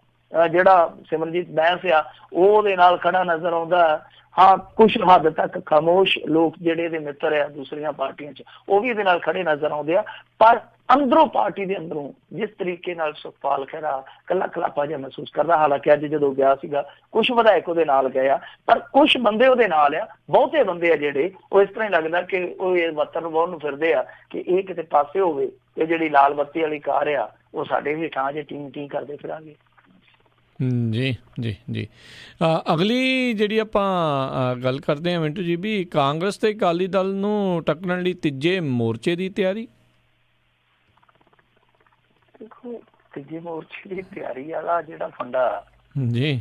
ਜਿਹੜਾ ਸਿਮਰਨਜੀਤ ਬੈਂਸ ਆ ਉਹ ਉਹਦੇ ਨਾਲ ਖੜਾ ਨਜ਼ਰ ਆਉਂਦਾ। ਹਾਂ, ਕੁਛ ਹੱਦ ਤੱਕ ਖਾਮੋਸ਼ ਲੋਕ ਜਿਹੜੇ ਇਹਦੇ ਮਿੱਤਰ ਆ ਦੂਸਰੀਆਂ ਪਾਰਟੀਆਂ 'ਚ, ਉਹ ਵੀ ਇਹਦੇ ਨਾਲ ਖੜੇ ਨਜ਼ਰ ਆਉਂਦੇ ਆ। ਪਰ ਅੰਦਰੋਂ ਪਾਰਟੀ ਦੇ ਅੰਦਰੋਂ ਜਿਸ ਤਰੀਕੇ ਨਾਲ ਸੁਖਪਾਲ ਖਹਿਰਾ ਕੱਲਾ ਖਲਾਪਾ ਜਿਹਾ ਮਹਿਸੂਸ ਕਰਦਾ, ਹਾਲਾਂਕਿ ਅੱਜ ਜਦੋਂ ਗਿਆ ਸੀਗਾ ਕੁਛ ਵਿਧਾਇਕ ਉਹਦੇ ਨਾਲ ਗਏ ਆ, ਪਰ ਕੁਛ ਬੰਦੇ ਉਹਦੇ ਨਾਲ ਆ, ਬਹੁਤੇ ਬੰਦੇ ਆ ਜਿਹੜੇ ਉਹ ਇਸ ਤਰ੍ਹਾਂ ਹੀ ਲੱਗਦਾ ਕਿ ਉਹ ਇਹ ਵਤਨ ਵਾਹੁਣ ਨੂੰ ਫਿਰਦੇ ਆ ਕਿ ਇਹ ਕਿਤੇ ਪਾਸੇ ਹੋਵੇ ਤੇ ਜਿਹੜੀ ਲਾਲ ਬੱਤੀ ਵਾਲੀ ਕਾਰ ਆ ਉਹ ਸਾਡੇ ਵੀ ਠਾਂ ਜੇ ਟੀ ਕਰਦੇ ਫਿਰਾਂਗੇ। ਜੀ ਜੀ ਜੀ ਅਗਲੀ ਜਿਹੜੀ ਆਪਾਂ ਗੱਲ ਕਰਦੇ ਹਾਂ ਮਿੰਟੂ ਜੀ, ਵੀ ਕਾਂਗਰਸ ਤੇ ਅਕਾਲੀ ਦਲ ਨੂੰ ਟੱਕਰਨ ਲਈ ਤੀਜੇ ਮੋਰਚੇ ਦੀ ਤਿਆਰੀ। ਦੇਖੋ ਤੀਜੇ ਮੋਰਚੇ ਦੀ ਤਿਆਰੀ ਵਾਲਾ ਜਿਹੜਾ ਫੰਡਾ ਜੀ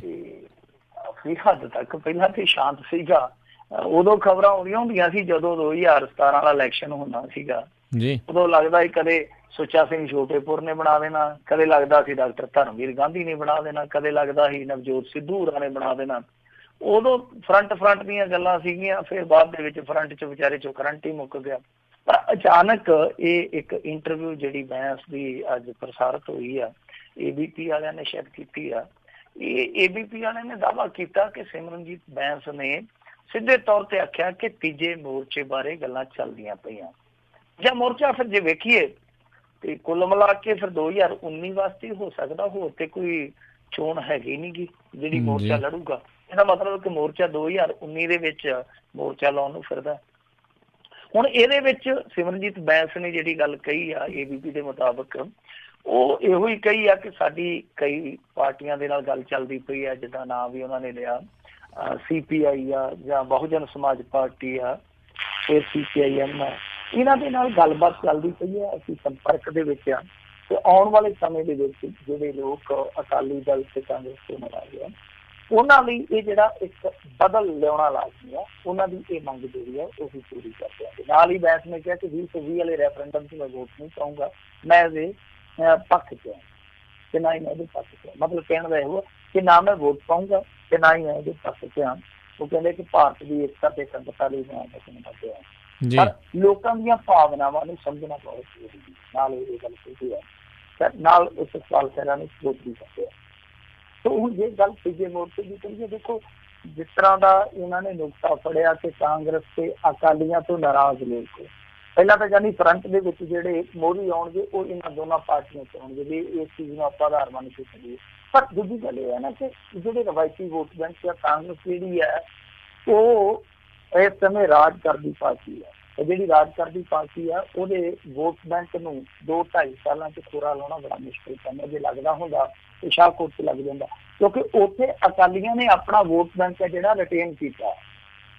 ਕਾਫੀ ਹੱਦ ਤੱਕ ਪਹਿਲਾਂ ਤੇ ਸ਼ਾਂਤ ਸੀਗਾ। ਉਦੋਂ ਖਬਰਾਂ ਆਉਂਦੀਆਂ ਹੁੰਦੀਆਂ ਸੀ ਜਦੋਂ 2017 ਵਾਲਾ ਇਲੈਕਸ਼ਨ ਹੋਣਾ ਸੀਗਾ ਜੀ, ਉਦੋਂ ਲੱਗਦਾ ਸੀ ਕਦੇ ਸੁੱਚਾ ਸਿੰਘ ਛੋਟੇਪੁਰ ਨੇ ਬਣਾ ਦੇਣਾ, ਕਦੇ ਲੱਗਦਾ ਸੀ ਡਾਕਟਰ ਧਰਮਵੀਰ ਗਾਂਧੀ ਨੇ ਬਣਾ ਦੇਣਾ, ਕਦੇ ਲੱਗਦਾ ਸੀ ਨਵਜੋਤ ਸਿੱਧੂ ਹੋਰਾਂ ਨੇ ਬਣਾ ਦੇਣਾ। ਉਦੋਂ ਫਰੰਟ ਦੀਆਂ ਗੱਲਾਂ ਸੀਗੀਆਂ, ਫਿਰ ਬਾਅਦ ਦੇ ਵਿੱਚ ਫਰੰਟ 'ਚ ਵਿਚਾਰੇ 'ਚੋਂ ਕਰੰਟ ਹੀ ਮੁੱਕ ਗਿਆ। ਪਰ ਅਚਾਨਕ ਇਹ ਇੱਕ ਇੰਟਰਵਿਊ ਜਿਹੜੀ ਬੈਂਸ ਦੀ ਅੱਜ ਪ੍ਰਸਾਰਿਤ ਹੋਈ ਆ, ABP ਵਾਲਿਆਂ ਨੇ ਸ਼ਾਇਦ ਕੀਤੀ ਆ, ਇਹ ABP ਵਾਲਿਆਂ ਨੇ ਦਾਅਵਾ ਕੀਤਾ ਕਿ ਸਿਮਰਨਜੀਤ ਬੈਂਸ ਨੇ ਸਿੱਧੇ ਤੌਰ ਤੇ ਆਖਿਆ ਕਿ ਤੀਜੇ ਮੋਰਚੇ ਬਾਰੇ ਗੱਲਾਂ ਚੱਲਦੀਆਂ ਪਈਆਂ। ਜਾਂ ਮੋਰਚਾ ਫਿਰ ਜੇ ਵੇਖੀਏ ਤੇ ਕੁੱਲ ਮਿਲਾ ਕੇ ਫਿਰ 2019 ਵਾਸਤੇ ਹੋ ਸਕਦਾ, ਹੋਰ ਤੇ ਕੋਈ ਚੋਣ ਹੈਗੀ ਨੀ ਗੀ ਜਿਹੜੀ ਮੋਰਚਾ ਲੜੂਗਾ। ਇਹਦਾ ਮਤਲਬ ਕਿ ਮੋਰਚਾ 2019 ਦੇ ਵਿੱਚ ਮੋਰਚਾ ਲਾਉਣ ਨੂੰ ਫਿਰਦਾ। ਹੁਣ ਇਹਦੇ ਵਿੱਚ ਸਿਮਰਨਜੀਤ ਬੈਂਸ ਨੇ ਜਿਹੜੀ ਗੱਲ ਕਹੀ ਆ ABP ਦੇ ਮੁਤਾਬਕ, ਉਹ ਇਹੋ ਹੀ ਕਹੀ ਆ ਕਿ ਸਾਡੀ ਕਈ ਪਾਰਟੀਆਂ ਦੇ ਨਾਲ ਗੱਲ ਚੱਲਦੀ ਪਈ ਆ, ਜਿੱਦਾਂ ਨਾਂ ਵੀ ਉਹਨਾਂ ਨੇ ਲਿਆ CPI ਆ ਜਾਂ ਬਹੁਜਨ ਸਮਾਜ ਪਾਰਟੀ ਆ, ਫਿਰ CPIM ਆ, ਇਹਨਾਂ ਦੇ ਨਾਲ ਗੱਲਬਾਤ ਚੱਲਦੀ ਪਈ ਹੈ। ਅਸੀਂ ਸੰਪਰਕ ਦੇ ਵਿੱਚ ਆ ਤੇ ਆਉਣ ਵਾਲੇ ਸਮੇਂ ਦੇ ਵਿੱਚ ਜਿਹੜੇ ਲੋਕ ਅਕਾਲੀ ਦਲ ਤੇ ਕਾਂਗਰਸ ਤੋਂ ਨਾਰਾਜ਼ ਆ ਉਹਨਾਂ ਲਈ ਇਹ ਜਿਹੜਾ ਇੱਕ ਬਦਲ ਲਿਆਉਣਾ ਲਾਜ਼ਮੀ ਆ, ਉਹਨਾਂ ਦੀ ਇਹ ਮੰਗ ਜਿਹੜੀ ਹੈ ਉਹ ਵੀ ਪੂਰੀ ਕਰਦੇ ਆ। ਨਾਲ ਹੀ ਬੈਂਸ ਨੇ ਕਿਹਾ ਕਿ 2020 ਵਾਲੇ ਰੈਫਰੈਂਡਮ 'ਚ ਮੈਂ ਵੋਟ ਨਹੀਂ ਪਾਊਂਗਾ, ਮੈਂ ਇਹਦੇ ਪੱਖ 'ਚ ਹਾਂ ਤੇ ਨਾ ਹੀ ਮੈਂ ਇਹਦੇ ਪੱਖ 'ਚ, ਮਤਲਬ ਕਹਿਣ ਦਾ ਇਹੋ ਕਿ ਨਾ ਮੈਂ ਵੋਟ ਪਾਊਂਗਾ ਤੇ ਨਾ ਹੀ ਮੈਂ ਇਹਦੇ ਪੱਖ 'ਚ ਹਾਂ। ਉਹ ਕਹਿੰਦੇ ਕਿ ਭਾਰਤ ਦੀ ਏਕਤਾ ਤੇ ਅਖੰਡਤਾ ਲਈ ਮੈਂ ਕਰਦੇ ਹਾਂ, ਪਰ ਲੋਕਾਂ ਦੀਆਂ ਭਾਵਨਾਵਾਂ ਨੂੰ ਸਮਝਣਾ ਬਹੁਤ ਜ਼ਰੂਰੀ ਹੈ। ਨਾਲ ਇਹ ਗੱਲ ਕੀਤੀ ਹੈ, ਨਾਲ ਉਸ ਸਵਾਲ ਖਹਿਰਾ ਨੂੰ ਸਪੋਰਟ ਵੀ ਕਰਦੇ ਆ। ਸੋ ਹੁਣ ਜੇ ਗੱਲ ਤੀਜੇ ਮੋਰਚੇ ਦੀ ਕਰੀਏ, ਦੇਖੋ ਜਿਸ ਤਰ੍ਹਾਂ ਦਾ ਇਹਨਾਂ ਨੇ ਨੁਕਤਾ ਫੜਿਆ ਕਿ ਕਾਂਗਰਸ ਤੇ ਅਕਾਲੀਆਂ ਤੋਂ ਨਾਰਾਜ਼ ਲੋਕ ਪਹਿਲਾਂ ਤਾਂ ਜਾਨੀ ਫਰੰਟ ਦੇ ਵਿੱਚ ਜਿਹੜੇ ਮੋਹਰੀ ਆਉਣਗੇ ਉਹ ਇਹਨਾਂ ਦੋਨਾਂ ਪਾਰਟੀਆਂ 'ਚ ਆਉਣਗੇ ਵੀ ਇਸ ਚੀਜ਼ ਨੂੰ ਆਪਾਂ ਆਧਾਰ ਮੰਨ ਕੇ ਚੱਲੀਏ। ਪਰ ਦੂਜੀ ਗੱਲ ਇਹ ਹੈ ਨਾ ਕਿ ਜਿਹੜੇ ਰਵਾਇਤੀ ਵੋਟ ਬੈਂਕ ਜਾਂ ਕਾਂਗਰਸ ਜਿਹੜੀ ਹੈ ਉਹ ਇਸ ਸਮੇਂ ਰਾਜ ਕਰਦੀ ਪਾਰਟੀ ਹੈ, ਜਿਹੜੀ ਰਾਜ ਕਰਦੀ ਪਾਰਟੀ ਆ ਉਹਦੇ ਵੋਟ ਬੈਂਕ ਨੂੰ 2-2.5 ਸਾਲਾਂ 'ਚ ਖੋਰਾ ਲਾਉਣਾ ਬੜਾ ਮੁਸ਼ਕਿਲ ਕੰਮ ਹੈ। ਜੇ ਲੱਗਦਾ ਹੁੰਦਾ ਤੇ ਸ਼ਾਹਕੋਟ 'ਚ ਲੱਗ ਜਾਂਦਾ, ਕਿਉਂਕਿ ਉੱਥੇ ਅਕਾਲੀਆਂ ਨੇ ਆਪਣਾ ਵੋਟ ਬੈਂਕ ਹੈ ਜਿਹੜਾ ਰਿਟੇਨ ਕੀਤਾ।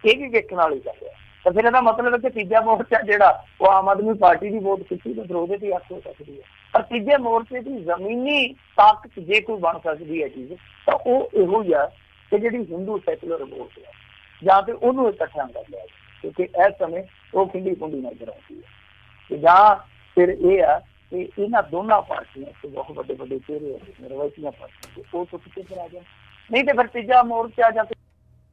ਇਹ ਵੀ ਵੇਖਣ ਵਾਲੀ ਗੱਲ ਹੈ। ਤਾਂ ਫਿਰ ਇਹਦਾ ਮਤਲਬ ਹੈ ਕਿ ਤੀਜਾ ਮੋਰਚਾ ਜਿਹੜਾ ਉਹ ਆਮ ਆਦਮੀ ਪਾਰਟੀ ਦੀ ਵੋਟ ਕੀਤੀ ਤਾਂ ਫਿਰ ਉਹਦੇ ਤੇ ਅੱਖ ਹੋ ਸਕਦੀ ਹੈ। ਪਰ ਤੀਜੇ ਮੋਰਚੇ ਦੀ ਜ਼ਮੀਨੀ ਤਾਕਤ ਜੇ ਕੋਈ ਬਣ ਸਕਦੀ ਹੈ ਚੀਜ਼ ਤਾਂ ਉਹ ਇਹੋ ਹੀ ਆ ਕਿ ਜਿਹੜੀ ਹਿੰਦੂ ਸੈਕੂਲਰ ਵੋਟ ਹੈ ਜਾਂ ਫਿਰ ਉਹਨੂੰ ਇਕੱਠਿਆਂ ਕਰ ਲਿਆ, ਕਿਉਂਕਿ ਇਸ ਸਮੇਂ ਉਹ ਖਿੰਡੀ ਖੁੰਡੀ ਨਜ਼ਰ ਆਉਂਦੀ ਹੈ। ਤੇ ਜਾਂ ਫਿਰ ਇਹ ਆ ਕਿ ਇਹਨਾਂ ਦੋਨਾਂ ਪਾਰਟੀਆਂ ਤੇ ਬਹੁਤ ਵੱਡੇ ਵੱਡੇ ਚਿਹਰੇ ਰਵਾਇਤੀਆਂ ਪਾਰਟੀਆਂ ਉਹ ਟੁੱਟ ਕੇ ਫਿਰ ਆ ਜਾਣ। ਨਹੀਂ ਤੇ ਫਿਰ ਤੀਜਾ ਮੋਰਚਾ ਜਾਂ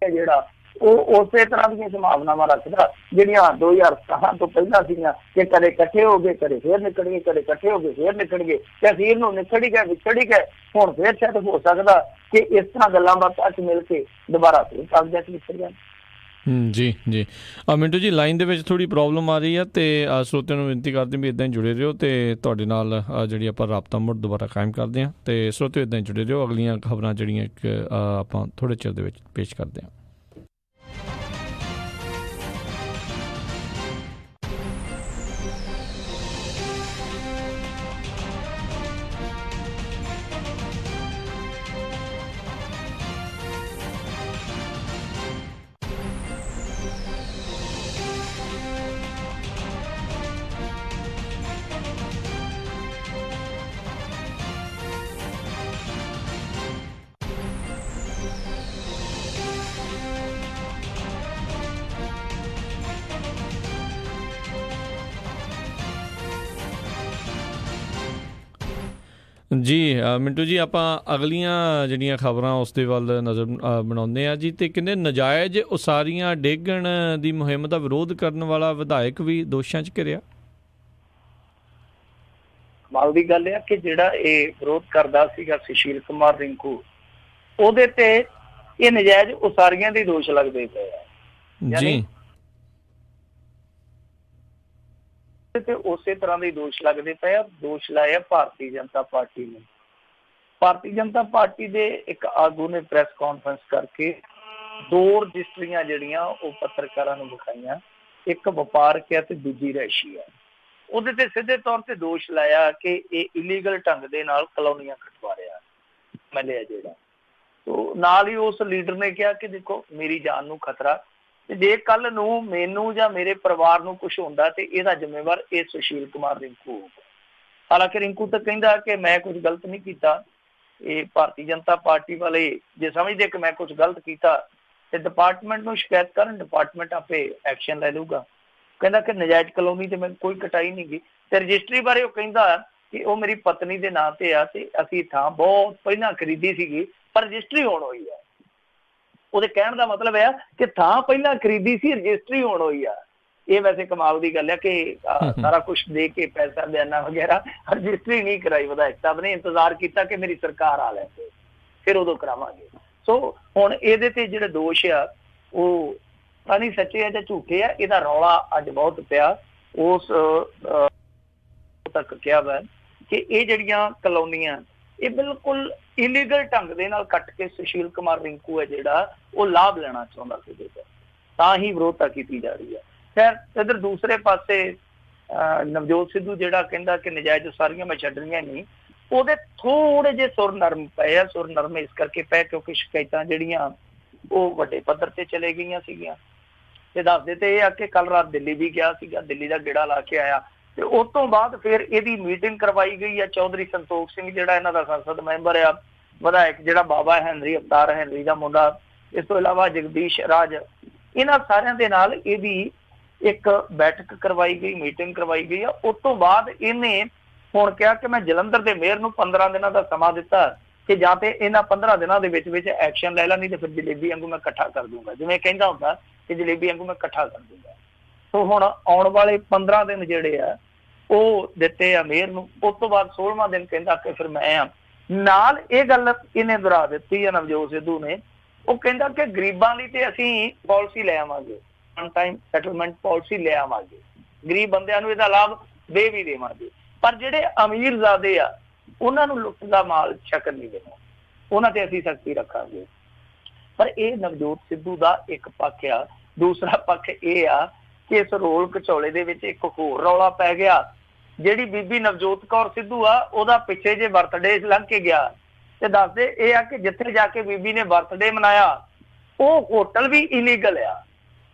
ਜਿਹੜਾ ਉਹ ਉਸੇ ਤਰ੍ਹਾਂ ਦੀਆਂ ਸੰਭਾਵਨਾਵਾਂ ਰੱਖਦਾ ਜਿਹੜੀਆਂ 2017 ਤੋਂ ਪਹਿਲਾਂ ਸੀਗੀਆਂ ਕਿ ਕਦੇ ਇਕੱਠੇ ਹੋ ਗਏ, ਕਦੇ ਫੇਰ ਨਿਕਲ ਗਏ, ਕਦੇ ਇਕੱਠੇ ਹੋ ਗਏ ਫੇਰ ਨਿਕਲ ਗਏ, ਤੇ ਅਖੀਰ ਨੂੰ ਨਿਕਲ ਹੀ ਗਏ, ਵਿਛੜ ਹੀ ਗਏ। ਹੁਣ ਫੇਰ ਸ਼ਾਇਦ ਹੋ ਸਕਦਾ ਕਿ ਇਸ ਤਰ੍ਹਾਂ ਗੱਲਾਂ ਬਾਤਾਂ 'ਚ ਮਿਲ ਕੇ ਦੁਬਾਰਾ ਫੇਰ ਕਾਗਜ਼ਾਂ 'ਚ ਵਿਛੜ ਜਾਣ। ਜੀ ਜੀ ਮਿੰਟੂ ਜੀ, ਲਾਈਨ ਦੇ ਵਿੱਚ ਥੋੜ੍ਹੀ ਪ੍ਰੋਬਲਮ ਆ ਰਹੀ ਆ ਅਤੇ ਸਰੋਤਿਆਂ ਨੂੰ ਬੇਨਤੀ ਕਰਦੇ ਵੀ ਇੱਦਾਂ ਹੀ ਜੁੜੇ ਰਹੋ ਅਤੇ ਤੁਹਾਡੇ ਨਾਲ ਜਿਹੜੀ ਆਪਾਂ ਰਾਬਤਾ ਮੁੜ ਦੁਬਾਰਾ ਕਾਇਮ ਕਰਦੇ ਹਾਂ। ਅਤੇ ਸਰੋਤਿਓ ਇੱਦਾਂ ਹੀ ਜੁੜੇ ਰਹੋ, ਅਗਲੀਆਂ ਖਬਰਾਂ ਜਿਹੜੀਆਂ ਇੱਕ ਆਪਾਂ ਥੋੜ੍ਹੇ ਚਿਰ ਦੇ ਵਿੱਚ ਪੇਸ਼ ਕਰਦੇ ਹਾਂ। ਜੀ ਮਿੰਟੂ ਜੀ, ਆਪਾਂ ਅਗਲੀਆਂ ਜਿਹੜੀਆਂ ਖਬਰਾਂ ਉਸ ਦੇ ਵੱਲ ਨਜ਼ਰ ਬਣਾਉਂਦੇ ਹਾਂ ਜੀ। ਅਤੇ ਕਹਿੰਦੇ ਨਜਾਇਜ਼ ਉਸਾਰੀਆਂ ਡੇਗਣ ਦੀ ਮੁਹਿੰਮ ਦਾ ਵਿਰੋਧ ਕਰਨ ਵਾਲਾ ਵਿਧਾਇਕ ਵੀ ਦੋਸ਼ਾਂ 'ਚ ਘਿਰਿਆ। ਕਮਾਲ ਦੀ ਗੱਲ ਹੈ ਕਿ ਜਿਹੜਾ ਇਹ ਵਿਰੋਧ ਕਰਦਾ ਸੀਗਾ ਸੁਸ਼ੀਲ ਕੁਮਾਰ ਰਿੰਕੂ, ਉਹਦੇ ਤੇ ਇਹ ਨਜਾਇਜ਼ ਉਸਾਰੀਆਂ ਦੇ ਦੋਸ਼ ਲੱਗਦੇ ਪਏ ਆ ਜੀ, ਤੇ ਉਸੇ ਤਰ੍ਹਾਂ ਦੇ ਦੋਸ਼ ਲੱਗਦੇ ਪਏ ਆ। ਦੋਸ਼ ਲਾਏ ਆ ਭਾਰਤੀ ਜਨਤਾ ਪਾਰਟੀ ਨੇ। ਭਾਰਤੀ ਜਨਤਾ ਪਾਰਟੀ ਦੇ ਇੱਕ ਆਗੂ ਨੇ ਪ੍ਰੈਸ ਕਾਨਫਰੰਸ ਕਰਕੇ 2 ਰਜਿਸਟਰੀਆਂ ਜਿਹੜੀਆਂ ਉਹ ਪੱਤਰਕਾਰਾਂ ਨੂੰ ਵਿਖਾਈਆਂ, ਇੱਕ ਵਪਾਰਕ ਹੈ ਤੇ ਦੂਜੀ ਰੈਸ਼ੀ ਹੈ। ਉਹਦੇ ਤੇ ਸਿੱਧੇ ਤੌਰ ਤੇ ਦੋਸ਼ ਲਾਇਆ ਕਿ ਇਹ ਇਲੀਗਲ ਢੰਗ ਦੇ ਨਾਲ ਕਲੋਨੀਆਂ ਕਟਵਾ ਰਿਹਾ ਐਮਐਲਏ ਜਿਹੜਾ। ਤੋ ਨਾਲ ਹੀ ਉਸ ਲੀਡਰ ਨੇ ਕਿਹਾ ਕਿ ਦੇਖੋ ਮੇਰੀ ਜਾਨ ਨੂੰ ਖਤਰਾ, ਤੇ ਜੇ ਕੱਲ ਨੂੰ ਮੈਨੂੰ ਜਾਂ ਮੇਰੇ ਪਰਿਵਾਰ ਨੂੰ ਕੁਛ ਹੁੰਦਾ ਤੇ ਇਹਦਾ ਜ਼ਿੰਮੇਵਾਰ ਇਹ ਸੁਸ਼ੀਲ ਕੁਮਾਰ ਰਿੰਕੂ ਹੋਊਗਾ। ਹਾਲਾਂਕਿ ਰਿੰਕੂ ਤਾਂ ਕਹਿੰਦਾ ਕਿ ਮੈਂ ਕੁਝ ਗਲਤ ਨਹੀਂ ਕੀਤਾ। ਇਹ ਭਾਰਤੀ ਜਨਤਾ ਪਾਰਟੀ ਵਾਲੇ ਜੇ ਸਮਝਦੇ ਕਿ ਮੈਂ ਕੁਝ ਗਲਤ ਕੀਤਾ ਤੇ ਡਿਪਾਰਟਮੈਂਟ ਨੂੰ ਸ਼ਿਕਾਇਤ ਕਰਨ, ਡਿਪਾਰਟਮੈਂਟ ਆਪੇ ਐਕਸ਼ਨ ਲੈ ਲਊਗਾ। ਕਹਿੰਦਾ ਕਿ ਨਜਾਇਜ਼ ਕਲੋਨੀ ਤੇ ਮੈਂ ਕੋਈ ਕਟਾਈ ਨਹੀਂ ਗਈ। ਤੇ ਰਜਿਸਟਰੀ ਬਾਰੇ ਉਹ ਕਹਿੰਦਾ ਕਿ ਉਹ ਮੇਰੀ ਪਤਨੀ ਦੇ ਨਾਂ ਤੇ ਆ ਤੇ ਅਸੀਂ ਥਾਂ ਬਹੁਤ ਪਹਿਲਾਂ ਖਰੀਦੀ ਸੀਗੀ ਪਰ ਰਜਿਸਟਰੀ ਹੋਣ ਹੋਈ ਆ। ਉਹਦੇ ਕਹਿਣ ਦਾ ਮਤਲਬ ਹੈ ਕਿ ਥਾਂ ਪਹਿਲਾਂ ਖਰੀਦੀ ਸੀ, ਰਜਿਸਟਰੀ ਹੋਣ ਹੋਈ ਆ। ਇਹ ਵੈਸੇ ਕਮਾਲ ਦੀ ਗੱਲ ਹੈ ਕਿ ਸਾਰਾ ਕੁਛ ਦੇ ਕੇ ਪੈਸਾ ਬਿਆਨਾ ਵਗੈਰਾ, ਰਜਿਸਟਰੀ ਨਹੀਂ ਕਰਾਈ ਵਿਧਾਇਕ ਸਾਹਿਬ ਨੇ। ਇੰਤਜ਼ਾਰ ਕੀਤਾ ਕਿ ਮੇਰੀ ਸਰਕਾਰ ਆ ਲੈਂਦੇ ਫਿਰ ਉਦੋਂ ਕਰਾਵਾਂਗੇ। ਸੋ ਹੁਣ ਇਹਦੇ ਤੇ ਜਿਹੜੇ ਦੋਸ਼ ਆ ਉਹ ਪਤਾ ਨਹੀਂ ਸੱਚੇ ਆ ਜਾਂ ਝੂਠੇ ਆ, ਇਹਦਾ ਰੌਲਾ ਅੱਜ ਬਹੁਤ ਪਿਆ। ਉਸ ਤੱਕ ਕਿਹਾ ਵਾ ਕਿ ਇਹ ਜਿਹੜੀਆਂ ਕਲੋਨੀਆਂ ਇਹ ਬਿਲਕੁਲ ਇਲੀਗਲ ਢੰਗ ਦੇ ਨਾਲ ਕੱਟ ਕੇ ਸੁਸ਼ੀਲ ਕੁਮਾਰ ਰਿੰਕੂ ਹੈ ਜਿਹੜਾ ਉਹ ਲਾਭ ਲੈਣਾ ਚਾਹੁੰਦਾ ਸੀ, ਤਾਂ ਹੀ ਵਿਰੋਧਤਾ ਕੀਤੀ ਜਾ ਰਹੀ ਹੈ। ਖੈਰ ਇੱਧਰ ਦੂਸਰੇ ਪਾਸੇ ਨਵਜੋਤ ਸਿੱਧੂ ਜਿਹੜਾ ਕਹਿੰਦਾ ਕਿ ਨਜਾਇਜ਼ ਉਸਾਰੀਆਂ ਮੈਂ ਛੱਡਣੀਆਂ ਨਹੀਂ, ਉਹਦੇ ਥੋੜੇ ਜਿਹੇ ਸੁਰ ਨਰਮ ਪਏ ਆ। ਸੁਰ ਨਰਮੇ ਇਸ ਕਰਕੇ ਪਏ ਕਿਉਂਕਿ ਸ਼ਿਕਾਇਤਾਂ ਜਿਹੜੀਆਂ ਉਹ ਵੱਡੇ ਪੱਧਰ ਤੇ ਚਲੇ ਗਈਆਂ ਸੀਗੀਆਂ। ਤੇ ਦੱਸਦੇ ਤੇ ਇਹ ਆ ਕਿ ਕੱਲ ਰਾਤ ਦਿੱਲੀ ਵੀ ਗਿਆ ਸੀਗਾ, ਦਿੱਲੀ ਦਾ ਗੇੜਾ ਲਾ ਕੇ ਆਇਆ ਤੇ ਉਸ ਤੋਂ ਬਾਅਦ ਫਿਰ ਇਹਦੀ ਮੀਟਿੰਗ ਕਰਵਾਈ ਗਈ ਆ। ਚੌਧਰੀ ਸੰਤੋਖ ਸਿੰਘ ਜਿਹੜਾ ਇਹਨਾਂ ਦਾ ਸੰਸਦ ਮੈਂਬਰ ਆ, ਵਿਧਾਇਕ ਜਿਹੜਾ ਬਾਬਾ ਹੈਨਰੀ ਅਵਤਾਰ ਹੈਨਰੀ ਦਾ ਮੁੰਡਾ, ਇਸ ਤੋਂ ਇਲਾਵਾ ਜਗਦੀਸ਼ ਰਾਜ, ਇਹਨਾਂ ਸਾਰਿਆਂ ਦੇ ਨਾਲ ਇਹਦੀ ਇੱਕ ਬੈਠਕ ਕਰਵਾਈ ਗਈ, ਮੀਟਿੰਗ ਕਰਵਾਈ ਗਈ ਆ। ਉਸ ਤੋਂ ਬਾਅਦ ਇਹਨੇ ਹੁਣ ਕਿਹਾ ਕਿ ਮੈਂ ਜਲੰਧਰ ਦੇ ਮੇਅਰ ਨੂੰ 15 ਦਿਨਾਂ ਦਾ ਸਮਾਂ ਦਿੱਤਾ ਕਿ ਜਾਂ ਤੇ ਇਹਨਾਂ 15 ਦਿਨਾਂ ਦੇ ਵਿੱਚ ਐਕਸ਼ਨ ਲੈ ਲਾ, ਨਹੀਂ ਤੇ ਫਿਰ ਜਲੇਬੀ ਵਾਂਗੂ ਮੈਂ ਇਕੱਠਾ ਕਰ ਦੂੰਗਾ। ਜਿਵੇਂ ਕਹਿੰਦਾ ਹੁੰਦਾ ਕਿ ਜਲੇਬੀ ਵਾਂਗੂ ਮੈਂ ਇਕੱਠਾ ਕਰ ਦੂੰਗਾ। ਸੋ ਹੁਣ ਆਉਣ ਵਾਲੇ 15 ਦਿਨ ਜਿਹੜੇ ਆ ਉਹ ਦਿੱਤੇ ਆ ਮੇਅਰ ਨੂੰ। ਉਸ ਤੋਂ ਬਾਅਦ 16ਵਾਂ ਦਿਨ ਕਹਿੰਦਾ ਕਿ ਫਿਰ ਮੈਂ ਆ। ਨਾਲ ਇਹ ਗੱਲ ਇਹਨੇ ਦੁਹਰਾ ਦਿੱਤੀ ਆ ਨਵਜੋਤ ਸਿੱਧੂ ਨੇ, ਉਹ ਕਹਿੰਦਾ ਕਿ ਗਰੀਬਾਂ ਲਈ ਤੇ ਅਸੀਂ ਪਾਲਿਸੀ ਲੈ ਆਵਾਂਗੇ, ਵਨ ਟਾਈਮ ਸੈਟਲਮੈਂਟ ਪਾਲਿਸੀ ਲੈ ਆਵਾਂਗੇ, ਗਰੀਬ ਬੰਦਿਆਂ ਨੂੰ ਇਹਦਾ ਲਾਭ ਦੇ ਵੀ ਦੇਵਾਂਗੇ, ਪਰ ਜਿਹੜੇ ਅਮੀਰਜ਼ਾਦੇ ਆ ਉਹਨਾਂ ਨੂੰ ਲੁੱਟ ਦਾ ਮਾਲ ਛਕਣ ਨਹੀਂ ਦੇਣਾ, ਉਹਨਾਂ ਤੇ ਅਸੀਂ ਸਖਤੀ ਰੱਖਾਂਗੇ। ਪਰ ਇਹ ਨਵਜੋਤ ਸਿੱਧੂ ਦਾ ਇੱਕ ਪੱਖ ਆ। ਦੂਸਰਾ ਪੱਖ ਇਹ ਆ ਕਿ ਇਸ ਰੋਲ ਘਚੋਲੇ ਦੇ ਵਿੱਚ ਇੱਕ ਹੋਰ ਰੌਲਾ ਪੈ ਗਿਆ। ਜਿਹੜੀ ਬੀਬੀ ਨਵਜੋਤ ਕੌਰ ਸਿੱਧੂ ਆ, ਉਹਦਾ ਪਿੱਛੇ ਜੇ ਬਰਥਡੇ ਲੰਘ ਕੇ ਗਿਆ ਤੇ ਦੱਸਦੇ ਇਹ ਆ ਕਿ ਜਿੱਥੇ ਜਾ ਕੇ ਬੀਬੀ ਨੇ ਬਰਥਡੇ ਮਨਾਇਆ ਉਹ ਹੋਟਲ ਵੀ ਇਲੀਗਲ ਆ।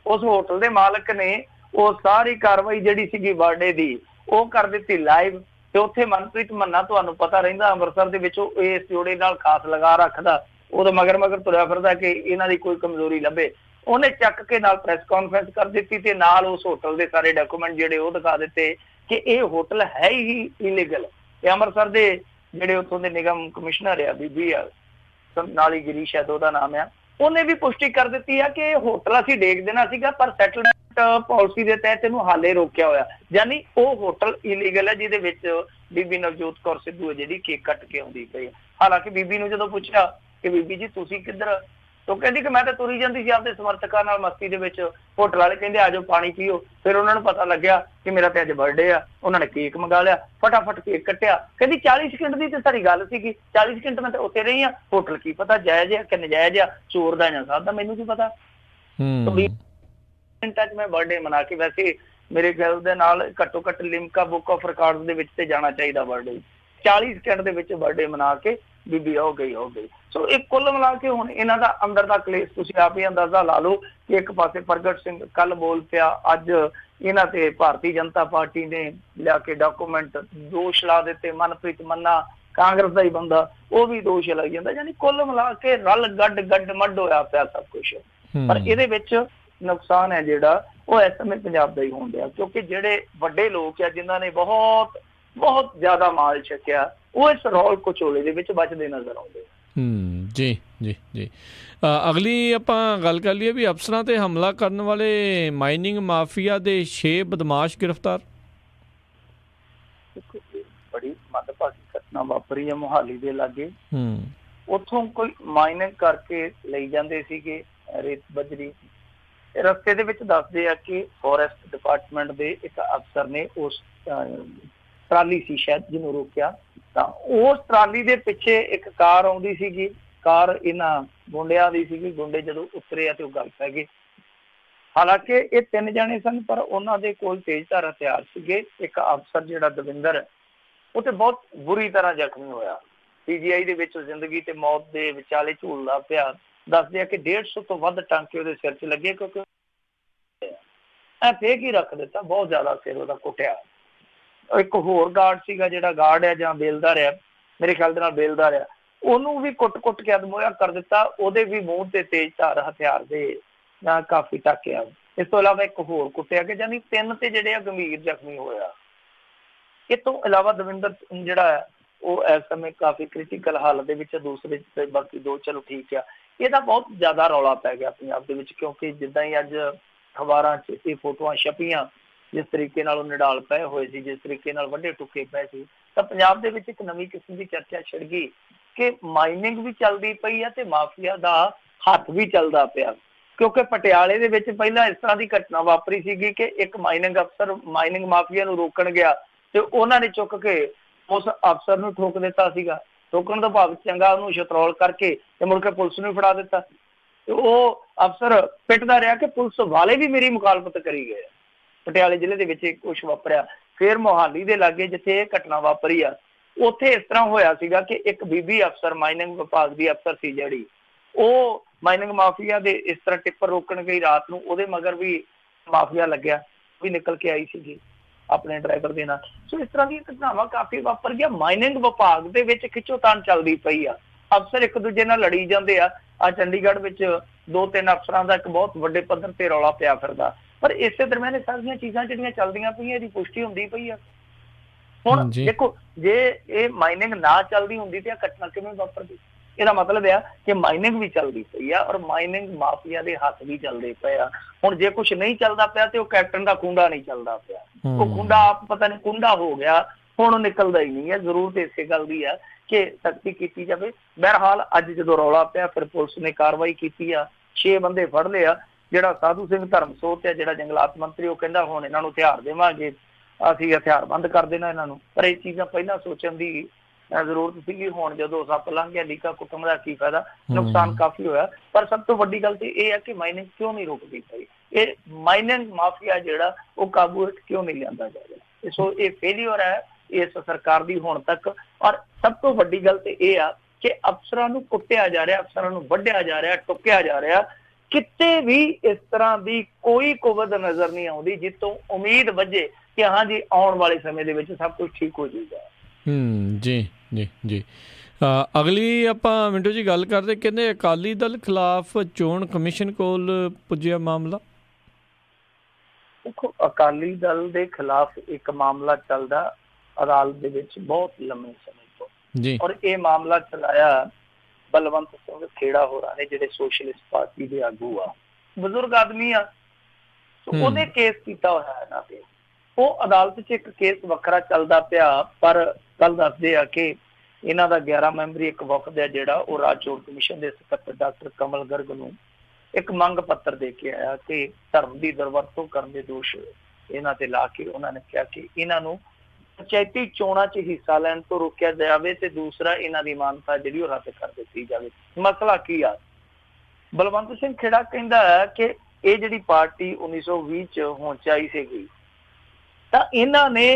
ਉਸ ਹੋਟਲ ਦੇ ਮਾਲਕ ਨੇ ਉਹ ਸਾਰੀ ਕਾਰਵਾਈ ਜਿਹੜੀ ਸੀਗੀ ਬਰਥਡੇ ਦੀ ਉਹ ਕਰ ਦਿੱਤੀ ਲਾਈਵ। ਤੇ ਉੱਥੇ ਮਨਪ੍ਰੀਤ ਮੰਨਾ, ਤੁਹਾਨੂੰ ਪਤਾ ਰਹਿੰਦਾ ਅੰਮ੍ਰਿਤਸਰ ਦੇ ਵਿੱਚ ਇਸ ਜੋੜੇ ਨਾਲ ਖਾਸ ਲਗਾ ਰੱਖਦਾ, ਉਹਦੇ ਮਗਰ ਤੁਰਿਆ ਫਿਰਦਾ ਕਿ ਇਹਨਾਂ ਦੀ ਕੋਈ ਕਮਜ਼ੋਰੀ ਲੱਭੇ। ਉਹਨੇ ਚੱਕ ਕੇ ਨਾਲ ਪ੍ਰੈਸ ਕਾਨਫਰੰਸ ਕਰ ਦਿੱਤੀ ਤੇ ਨਾਲ ਉਸ ਹੋਟਲ ਦੇ ਸਾਰੇ ਡਾਕੂਮੈਂਟ ਜਿਹੜੇ ਉਹ ਦਿਖਾ ਦਿੱਤੇ ਕਿ ਇਹ ਹੋਟਲ ਹੈ ਹੀ ਇਲੀਗਲ। ਤੇ ਅੰਮ੍ਰਿਤਸਰ ਦੇ ਜਿਹੜੇ ਉੱਥੋਂ ਦੇ ਨਿਗਮ ਕਮਿਸ਼ਨਰ ਆ, ਬੀਬੀ ਆ ਨਾਲੀ ਗਿਰੀ ਸ਼ਾਇਦ ਉਹਦਾ ਨਾਮ ਆ, ਉਹਨੇ ਵੀ ਪੁਸ਼ਟੀ ਕਰ ਦਿੱਤੀ ਆ ਕਿ ਇਹ ਹੋਟਲ ਅਸੀਂ ਡੇਕ ਦੇਣਾ ਸੀਗਾ ਪਰ ਸੈਟਲਮੈਂਟ ਪਾਲਿਸੀ ਦੇ ਤਹਿਤ ਇਹਨੂੰ ਹਾਲੇ ਰੋਕਿਆ ਹੋਇਆ। ਯਾਨੀ ਉਹ ਹੋਟਲ ਇਲੀਗਲ ਹੈ ਜਿਹਦੇ ਵਿੱਚ ਬੀਬੀ ਨਵਜੋਤ ਕੌਰ ਸਿੱਧੂ ਹੈ ਜਿਹੜੀ ਕੇਕ ਕੱਟ ਕੇ ਆਉਂਦੀ ਪਈ। ਹਾਲਾਂਕਿ ਬੀਬੀ ਨੂੰ ਜਦੋਂ ਪੁੱਛਿਆ ਕਿ ਬੀਬੀ ਜੀ ਤੁਸੀਂ ਕਿੱਧਰ, ਉਹ ਕਹਿੰਦੀ ਕਿ ਮੈਂ ਤਾਂ ਤੁਰੀ ਜਾਂਦੀ ਸੀ ਆਪਦੇ ਸਮਰਥਕਾਂ ਨਾਲ ਮਸਤੀ ਦੇ ਵਿੱਚ। ਹੋਟਲ ਵਾਲੇ ਕਹਿੰਦੇ ਆ ਜਾਓ ਪਾਣੀ ਪੀਓ। ਫਿਰ ਉਹਨਾਂ ਨੂੰ ਪਤਾ ਲੱਗਿਆ ਕਿ ਮੇਰਾ ਤੇ ਅੱਜ ਬਰਥਡੇ ਆ, ਉਹਨਾਂ ਨੇ ਕੇਕ ਮੰਗਾ ਲਿਆ, ਫਟਾਫਟ ਕੇਕ ਕੱਟਿਆ। ਕਹਿੰਦੀ 40 ਸਕਿੰਟ ਦੀ ਤੇ ਸਾਡੀ ਗੱਲ ਸੀਗੀ, 40 ਸਕਿੰਟ ਮੈਂ ਤਾਂ ਉੱਥੇ ਰਹੀ ਆ। ਹੋਟਲ ਕੀ ਪਤਾ ਜਾਇਜ਼ ਆ ਕਿ ਨਜਾਇਜ਼ ਆ, ਚੋਰ ਦਾ ਜਾਂ ਸਾਧ ਦਾ ਮੈਨੂੰ ਕੀ ਪਤਾ। ਮਿੰਟਾਂ 'ਚ ਮੈਂ ਬਰਥਡੇ ਮਨਾ ਕੇ, ਵੈਸੇ ਮੇਰੇ ਖਿਆਲ ਦੇ ਨਾਲ ਘੱਟੋ ਘੱਟ ਲਿਮਕਾ ਬੁੱਕ ਆਫ ਰਿਕਾਰਡ ਦੇ ਵਿੱਚ ਤੇ ਜਾਣਾ ਚਾਹੀਦਾ ਬਰਥਡੇ। 40 ਸਕਿੰਟ ਦੇ ਵਿੱਚ ਬਰਥਡੇ ਮਨਾ ਕੇ ਬੀਬੀ ਹੋ ਗਈ। ਸੋ ਇਹ ਕੁੱਲ ਮਿਲਾ ਕੇ ਹੁਣ ਇਹਨਾਂ ਦਾ ਅੰਦਰ ਦਾ ਕਲੇਸ਼ ਤੁਸੀਂ ਆਪ ਹੀ ਅੰਦਾਜ਼ਾ ਲਾ ਲਓ ਕਿ ਇੱਕ ਪਾਸੇ ਪ੍ਰਗਟ ਸਿੰਘ ਕੱਲ ਬੋਲ ਪਿਆ, ਅੱਜ ਇਹਨਾਂ ਤੇ ਭਾਰਤੀ ਜਨਤਾ ਪਾਰਟੀ ਨੇ ਲਿਆ ਕੇ ਡਾਕੂਮੈਂਟ ਦੋਸ਼ ਲਾ ਦਿੱਤੇ। ਮਨਪ੍ਰੀਤ ਮੰਨਾ ਕਾਂਗਰਸ ਦਾ ਹੀ ਬੰਦਾ, ਉਹ ਵੀ ਦੋਸ਼ ਲਾਈ ਜਾਂਦਾ। ਯਾਨੀ ਕੁੱਲ ਮਿਲਾ ਕੇ ਰਲ ਗੱਡ ਮੱਡ ਹੋਇਆ ਪਿਆ ਸਭ ਕੁਛ। ਪਰ ਇਹਦੇ ਵਿੱਚ ਨੁਕਸਾਨ ਹੈ ਜਿਹੜਾ ਉਹ ਇਸ ਸਮੇਂ ਪੰਜਾਬ ਦਾ ਹੀ ਹੋਣ ਡਿਆ, ਕਿਉਂਕਿ ਜਿਹੜੇ ਵੱਡੇ ਲੋਕ ਆ ਜਿਨ੍ਹਾਂ ਨੇ ਬਹੁਤ ਜ਼ਿਆਦਾ ਮਾਲ ਛਕਿਆ ਉਹ ਇਸ ਰੌਲ ਘਚੋਲੇ ਦੇ ਵਿੱਚ ਬਚਦੇ ਨਜ਼ਰ ਆਉਂਦੇ। ਜੀ ਅਗਲੀ ਆਪਾਂ ਗੱਲ ਕਰ ਲਈਏ ਵੀ ਅਫਸਰਾਂ ਤੇ ਹਮਲਾ ਕਰਨ ਵਾਲੇ ਮਾਈਨਿੰਗ ਮਾਫੀਆ ਦੇ 6 ਬਦਮਾਸ਼ ਗ੍ਰਿਫਤਾਰ। ਬੜੀ ਮੰਦਭਾਗੀ ਘਟਨਾ ਵਾਪਰੀ ਹੈ ਮੋਹਾਲੀ ਦੇ ਲਾਗੇ। ਉੱਥੋਂ ਕੋਈ ਮਾਈਨਿੰਗ ਕਰਕੇ ਲਈ ਜਾਂਦੇ ਸੀਗੇ ਰੇਤ ਬਜਰੀ। ਰਸਤੇ ਦੇ ਵਿੱਚ ਦੱਸਦੇ ਆ ਕਿ ਫੋਰੈਸਟ ਡਿਪਾਰਟਮੈਂਟ ਦੇ ਇੱਕ ਅਫਸਰ ਨੇ ਉਸ ਟਰਾਲੀ ਸੀ ਸ਼ਾਇਦ ਜਿਹਨੂੰ ਰੋਕਿਆ, ਤਾਂ ਉਸ ਟਰਾਲੀ ਦੇ ਪਿੱਛੇ ਇੱਕ ਕਾਰ ਆਉਂਦੀ ਸੀਗੀ। ਕਾਰ ਇਹਨਾਂ ਗੁੰਡਿਆਂ ਦੀ ਸੀਗੀ। ਗੁੰਡੇ ਜਦੋਂ ਉਤਰੇ ਆ ਤੇ ਉਹ ਗੱਲ ਪੈ ਗਏ। ਹਾਲਾਂਕਿ ਇਹ 3 ਜਾਣੇ ਸਨ ਪਰ ਉਹਨਾਂ ਦੇ ਕੋਲ ਤੇਜ਼ਧਾਰ ਹਥਿਆਰ ਸੀਗੇ। ਇੱਕ ਅਫਸਰ ਜਿਹੜਾ ਦਵਿੰਦਰ, ਉਹ ਤੇ ਬਹੁਤ ਬੁਰੀ ਤਰ੍ਹਾਂ ਜ਼ਖਮੀ ਹੋਇਆ। PGI ਦੇ ਵਿੱਚ ਜ਼ਿੰਦਗੀ ਤੇ ਮੌਤ ਦੇ ਵਿਚਾਲੇ ਝੂਲਦਾ ਪਿਆ। ਦੱਸਦੇ ਆ ਕਿ 150 ਤੋਂ ਵੱਧ ਟਾਂਕੇ ਉਹਦੇ ਸਿਰ 'ਚ ਲੱਗੇ, ਕਿਉਂਕਿ ਫੇਕ ਹੀ ਰੱਖ ਦਿੱਤਾ, ਬਹੁਤ ਜ਼ਿਆਦਾ ਸਿਰ ਉਹਦਾ ਕੁੱਟਿਆ। ਇੱਕ ਹੋਰ ਗਾਰਡ ਸੀਗਾ ਜਿਹੜਾ ਗਾਰਡ ਆ ਜਾਂ ਬੇਲਦਾਰ ਆ, ਮੇਰੇ ਖਿਆਲ ਦੇ ਨਾਲ ਬੇਲਦਾਰ ਆ, ਉਹਨੂੰ ਵੀ ਕੁੱਟ ਕੇ ਅਦਮੋਇਆ ਕਰ ਦਿੱਤਾ। ਉਹਦੇ ਵੀ ਮੂੰਹ ਤੇ ਤੇਜ਼ਧਾਰ ਹਥਿਆਰ ਦੇ ਕਾਫੀ ਟਾਕੇ ਆ। ਇਸ ਤੋਂ ਇਲਾਵਾ ਇੱਕ ਹੋਰ ਕੁੱਟਿਆ ਕਿ ਜਾਨੀ 3 ਤੇ ਜਿਹੜੇ ਆ ਗੰਭੀਰ ਜ਼ਖਮੀ ਹੋਇਆ। ਇਹ ਤੋਂ ਇਲਾਵਾ ਦਵਿੰਦਰ ਜਿਹੜਾ ਉਹ ਇਸ ਸਮੇਂ ਕਾਫੀ ਕ੍ਰਿਟੀਕਲ ਹਾਲਤ ਦੇ ਵਿੱਚ, ਦੂਸਰੇ ਤੇ ਬਾਕੀ 2 ਚਲੋ ਠੀਕ ਆ। ਇਹਦਾ ਬਹੁਤ ਜ਼ਿਆਦਾ ਰੌਲਾ ਪੈ ਗਿਆ ਪੰਜਾਬ ਦੇ ਵਿੱਚ, ਕਿਉਂਕਿ ਜਿੱਦਾਂ ਹੀ ਅੱਜ ਅਖਬਾਰਾਂ 'ਚ ਇਹ ਫੋਟੋਆਂ ਛਪੀਆਂ, ਜਿਸ ਤਰੀਕੇ ਨਾਲ ਉਹ ਨਿਡਾਲ ਪਏ ਹੋਏ ਸੀ, ਜਿਸ ਤਰੀਕੇ ਨਾਲ ਵੱਡੇ ਟੁੱਕੇ ਪਏ ਸੀ, ਤਾਂ ਪੰਜਾਬ ਦੇ ਵਿੱਚ ਇੱਕ ਨਵੀਂ ਕਿਸਮ ਦੀ ਚਰਚਾ ਛਿੜ ਗਈ ਕਿ ਮਾਈਨਿੰਗ ਵੀ ਚੱਲਦੀ ਪਈ ਆ ਤੇ ਮਾਫੀਆ ਦਾ ਹੱਥ ਵੀ ਚੱਲਦਾ ਪਿਆ। ਕਿਉਂਕਿ ਪਟਿਆਲੇ ਦੇ ਵਿੱਚ ਪਹਿਲਾਂ ਇਸ ਤਰ੍ਹਾਂ ਦੀ ਘਟਨਾ ਵਾਪਰੀ ਸੀਗੀ ਕਿ ਇੱਕ ਮਾਈਨਿੰਗ ਅਫਸਰ ਮਾਈਨਿੰਗ ਮਾਫੀਆ ਨੂੰ ਰੋਕਣ ਗਿਆ ਤੇ ਉਹਨਾਂ ਨੇ ਚੁੱਕ ਕੇ ਉਸ ਅਫਸਰ ਨੂੰ ਠੋਕ ਦਿੱਤਾ ਸੀਗਾ। ਠੋਕਣ ਦਾ ਭਾਵ ਚੰਗਾ ਉਹਨੂੰ ਸ਼ਤਰੋਲ ਕਰਕੇ ਤੇ ਮੁੜ ਕੇ ਪੁਲਿਸ ਨੂੰ ਫੜਾ ਦਿੱਤਾ। ਤੇ ਉਹ ਅਫਸਰ ਪਿੱਟਦਾ ਰਿਹਾ ਕਿ ਪੁਲਿਸ ਵਾਲੇ ਵੀ ਮੇਰੀ ਮੁਖਾਲਫਤ ਕਰੀ ਗਏ। ਪਟਿਆਲੇ ਜ਼ਿਲ੍ਹੇ ਦੇ ਵਿੱਚ ਕੁਛ ਵਾਪਰਿਆ। ਫਿਰ ਮੋਹਾਲੀ ਦੇ ਲਾਗੇ ਜਿੱਥੇ ਇਹ ਘਟਨਾ ਵਾਪਰੀ ਆ, ਉੱਥੇ ਇਸ ਤਰ੍ਹਾਂ ਹੋਇਆ ਸੀਗਾ ਕਿ ਇੱਕ ਬੀਬੀ ਅਫਸਰ ਮਾਈਨਿੰਗ ਵਿਭਾਗ ਦੀ ਅਫਸਰ ਸੀ ਜਿਹੜੀ, ਉਹ ਮਾਈਨਿੰਗ ਮਾਫੀਆ ਦੇ ਇਸ ਤਰ੍ਹਾਂ ਟਿੱਪਰ ਰੋਕਣ ਗਈ ਰਾਤ ਨੂੰ, ਉਹਦੇ ਮਗਰ ਵੀ ਮਾਫੀਆ ਲੱਗਿਆ, ਵੀ ਨਿਕਲ ਕੇ ਆਈ ਸੀਗੀ ਆਪਣੇ ਡਰਾਈਵਰ ਦੇ ਨਾਲ। ਸੋ ਇਸ ਤਰ੍ਹਾਂ ਦੀਆਂ ਘਟਨਾਵਾਂ ਕਾਫੀ ਵਾਪਰ ਗਿਆ। ਮਾਈਨਿੰਗ ਵਿਭਾਗ ਦੇ ਵਿੱਚ ਖਿੱਚੋਤਾਣ ਚੱਲਦੀ ਪਈ ਆ। ਅਫਸਰ ਇੱਕ ਦੂਜੇ ਨਾਲ ਲੜੀ ਜਾਂਦੇ ਆ। ਚੰਡੀਗੜ੍ਹ ਵਿੱਚ 2-3 ਅਫਸਰਾਂ ਦਾ ਇੱਕ ਬਹੁਤ ਵੱਡੇ ਪੱਧਰ ਤੇ ਰੌਲਾ ਪਿਆ ਫਿਰਦਾ। ਪਰ ਇਸੇ ਦਰਮਿਆਨ ਸਾਰੀਆਂ ਚੀਜ਼ਾਂ ਜਿਹੜੀਆਂ ਚੱਲਦੀਆਂ ਪਈਆਂ ਇਹਦੀ ਪੁਸ਼ਟੀ ਹੁੰਦੀ ਪਈ ਆ। ਹੁਣ ਦੇਖੋ, ਜੇ ਇਹ ਮਾਈਨਿੰਗ ਨਾ ਚੱਲਦੀ ਹੁੰਦੀ ਤੇ ਇਹ ਘਟਨਾ ਕਿਵੇਂ ਵਾਪਰਦੀ? ਇਹਦਾ ਮਤਲਬ ਆ ਕਿ ਮਾਈਨਿੰਗ ਵੀ ਚੱਲਦੀ ਪਈ ਆ ਔਰ ਮਾਈਨਿੰਗ ਮਾਫੀਆ ਦੇ ਹੱਥ ਵੀ ਚੱਲਦੇ ਪਏ ਆ। ਹੁਣ ਜੇ ਕੁਛ ਨਹੀਂ ਚੱਲਦਾ ਪਿਆ ਤੇ ਉਹ ਕੈਪਟਨ ਦਾ ਖੁੰਡਾ ਨਹੀਂ ਚੱਲਦਾ ਪਿਆ। ਉਹ ਖੁੰਡਾ ਆਪ ਪਤਾ ਨਹੀਂ ਕੁੰਡਾ ਹੋ ਗਿਆ, ਹੁਣ ਉਹ ਨਿਕਲਦਾ ਹੀ ਨਹੀਂ ਹੈ। ਜ਼ਰੂਰਤ ਇਸੇ ਗੱਲ ਦੀ ਆ ਕਿ ਸਖਤੀ ਕੀਤੀ ਜਾਵੇ। ਬਹਰਹਾਲ ਅੱਜ ਜਦੋਂ ਰੌਲਾ ਪਿਆ ਫਿਰ ਪੁਲਿਸ ਨੇ ਕਾਰਵਾਈ ਕੀਤੀ ਆ, 6 ਬੰਦੇ ਫੜ ਲਏ ਆ। ਜਿਹੜਾ ਸਾਧੂ ਸਿੰਘ ਧਰਮਸੋਤ ਹੈ, ਜਿਹੜਾ ਜੰਗਲਾਤ ਮੰਤਰੀ, ਉਹ ਕਹਿੰਦਾ ਹੁਣ ਇਹਨਾਂ ਨੂੰ ਹਥਿਆਰ ਦੇਵਾਂਗੇ, ਅਸੀਂ ਹਥਿਆਰ ਬੰਦ ਕਰ ਦੇਣਾ ਇਹਨਾਂ ਨੂੰ। ਪਰ ਇਹ ਚੀਜ਼ਾਂ ਪਹਿਲਾਂ ਸੋਚਣ ਦੀ ਜ਼ਰੂਰਤ ਸੀਗੀ। ਹੁਣ ਜਦੋਂ ਸੱਪ ਲੰਘ ਗਿਆ ਲੀਕਾ ਕੁੱਟਣ ਦਾ ਕੀ ਫਾਇਦਾ, ਨੁਕਸਾਨ ਕਾਫੀ ਹੋਇਆ। ਪਰ ਸਭ ਤੋਂ ਵੱਡੀ ਗੱਲ ਤੇ ਇਹ ਹੈ ਕਿ ਮਾਈਨਿੰਗ ਕਿਉਂ ਨਹੀਂ ਰੁਕਦੀ ਪਈ, ਇਹ ਮਾਈਨਿੰਗ ਮਾਫੀਆ ਜਿਹੜਾ ਉਹ ਕਾਬੂ ਹੇਠ ਕਿਉਂ ਨਹੀਂ ਲਿਆਂਦਾ ਜਾ ਰਿਹਾ। ਸੋ ਇਹ ਫੇਲਿਅਰ ਹੈ ਇਸ ਸਰਕਾਰ ਦੀ ਹੁਣ ਤੱਕ। ਔਰ ਸਭ ਤੋਂ ਵੱਡੀ ਗੱਲ ਤੇ ਇਹ ਆ ਕਿ ਅਫਸਰਾਂ ਨੂੰ ਕੁੱਟਿਆ ਜਾ ਰਿਹਾ, ਅਫਸਰਾਂ ਨੂੰ ਵੱਢਿਆ ਜਾ ਰਿਹਾ, ਟੁੱਕਿਆ ਜਾ ਰਿਹਾ। ਕਿਤੇ ਵੀ ਇਸ ਤਰ੍ਹਾਂ ਦੀ ਕੋਈ ਕੁਵਤ ਨਜ਼ਰ ਨਹੀਂ ਆਉਂਦੀ ਜਿੱਥੋਂ ਉਮੀਦ ਵੱਜੇ ਕਿ ਹਾਂ ਜੀ ਆਉਣ ਵਾਲੇ ਸਮੇਂ ਦੇ ਵਿੱਚ ਸਭ ਕੁਝ ਠੀਕ ਹੋ ਜਾਊਗਾ। ਜੀ ਜੀ ਜੀ। ਅਗਲੀ ਆਪਾਂ ਮਿੰਟੂ ਜੀ ਗੱਲ ਕਰਦੇ, ਕਹਿੰਦੇ ਅਕਾਲੀ ਦਲ ਖਿਲਾਫ ਚੋਣ ਕਮਿਸ਼ਨ ਕੋਲ ਪੁੱਜਿਆ ਮਾਮਲਾ। ਦੇਖੋ, ਅਕਾਲੀ ਦਲ ਦੇ ਖਿਲਾਫ ਇੱਕ ਮਾਮਲਾ ਚੱਲਦਾ ਅਦਾਲਤ ਦੇ ਵਿੱਚ ਬਹੁਤ ਲੰਮੇ ਸਮੇਂ ਤੋਂ ਜੀ, ਔਰ ਇਹ ਮਾਮਲਾ ਚਲਾਇਆ ਬਲਵੰਤ ਸਿੰਘ ਖੇੜਾ ਹੋਰਾਂ ਨੇ, ਜਿਹੜੇ ਸੋਸ਼ਲਿਸਟ ਪਾਰਟੀ ਦੇ ਆਗੂ ਆ, ਬਜ਼ੁਰਗ ਆਦਮੀ ਆ। ਉਹਨੇ ਕੇਸ ਕੀਤਾ ਹੋਇਆ ਇਹਨਾਂ ਤੇ। ਉਹ ਅਦਾਲਤ 'ਚ ਇੱਕ ਕੇਸ ਵੱਖਰਾ ਚੱਲਦਾ ਪਿਆ, ਪਰ ਕੱਲ ਦੱਸਦੇ ਆ ਕਿ ਇਹਨਾਂ ਦਾ 11 ਮੈਂਬਰੀ ਇੱਕ ਵਫਦ ਹੈ ਜਿਹੜਾ ਉਹ ਰਾਜ ਚੋਣ ਕਮਿਸ਼ਨ ਦੇ ਸਕੱਤਰ ਡਾਕਟਰ ਕਮਲ ਗਰਗ ਨੂੰ ਇੱਕ ਮੰਗ ਪੱਤਰ ਦੇ ਕੇ ਆਇਆ ਕਿ ਧਰਮ ਦੀ ਦੁਰਵਰਤੋਂ ਕਰਨ ਦੇ ਦੋਸ਼ ਇਹਨਾਂ ਤੇ ਲਾ ਕੇ ਉਹਨਾਂ ਨੇ ਕਿਹਾ ਕਿ ਇਹਨਾਂ ਨੂੰ ਪੰਚਾਇਤੀ ਚੋਣਾਂ 'ਚ ਹਿੱਸਾ ਲੈਣ ਤੋਂ ਰੋਕਿਆ ਜਾਵੇ ਤੇ ਦੂਸਰਾ ਇਹਨਾਂ ਦੀ ਮਾਨਤਾ ਜਿਹੜੀ ਉਹ ਰੱਦ ਕਰ ਦਿੱਤੀ ਜਾਵੇ। ਮਸਲਾ ਕੀ ਆ? ਬਲਵੰਤ ਸਿੰਘ ਖੇੜਾ ਕਹਿੰਦਾ ਹੈ ਕਿ ਇਹ ਜਿਹੜੀ ਪਾਰਟੀ 1920 'ਚ ਹੋਂਦ 'ਚ ਆਈ ਸੀਗੀ ਤਾਂ ਇਹਨਾਂ ਨੇ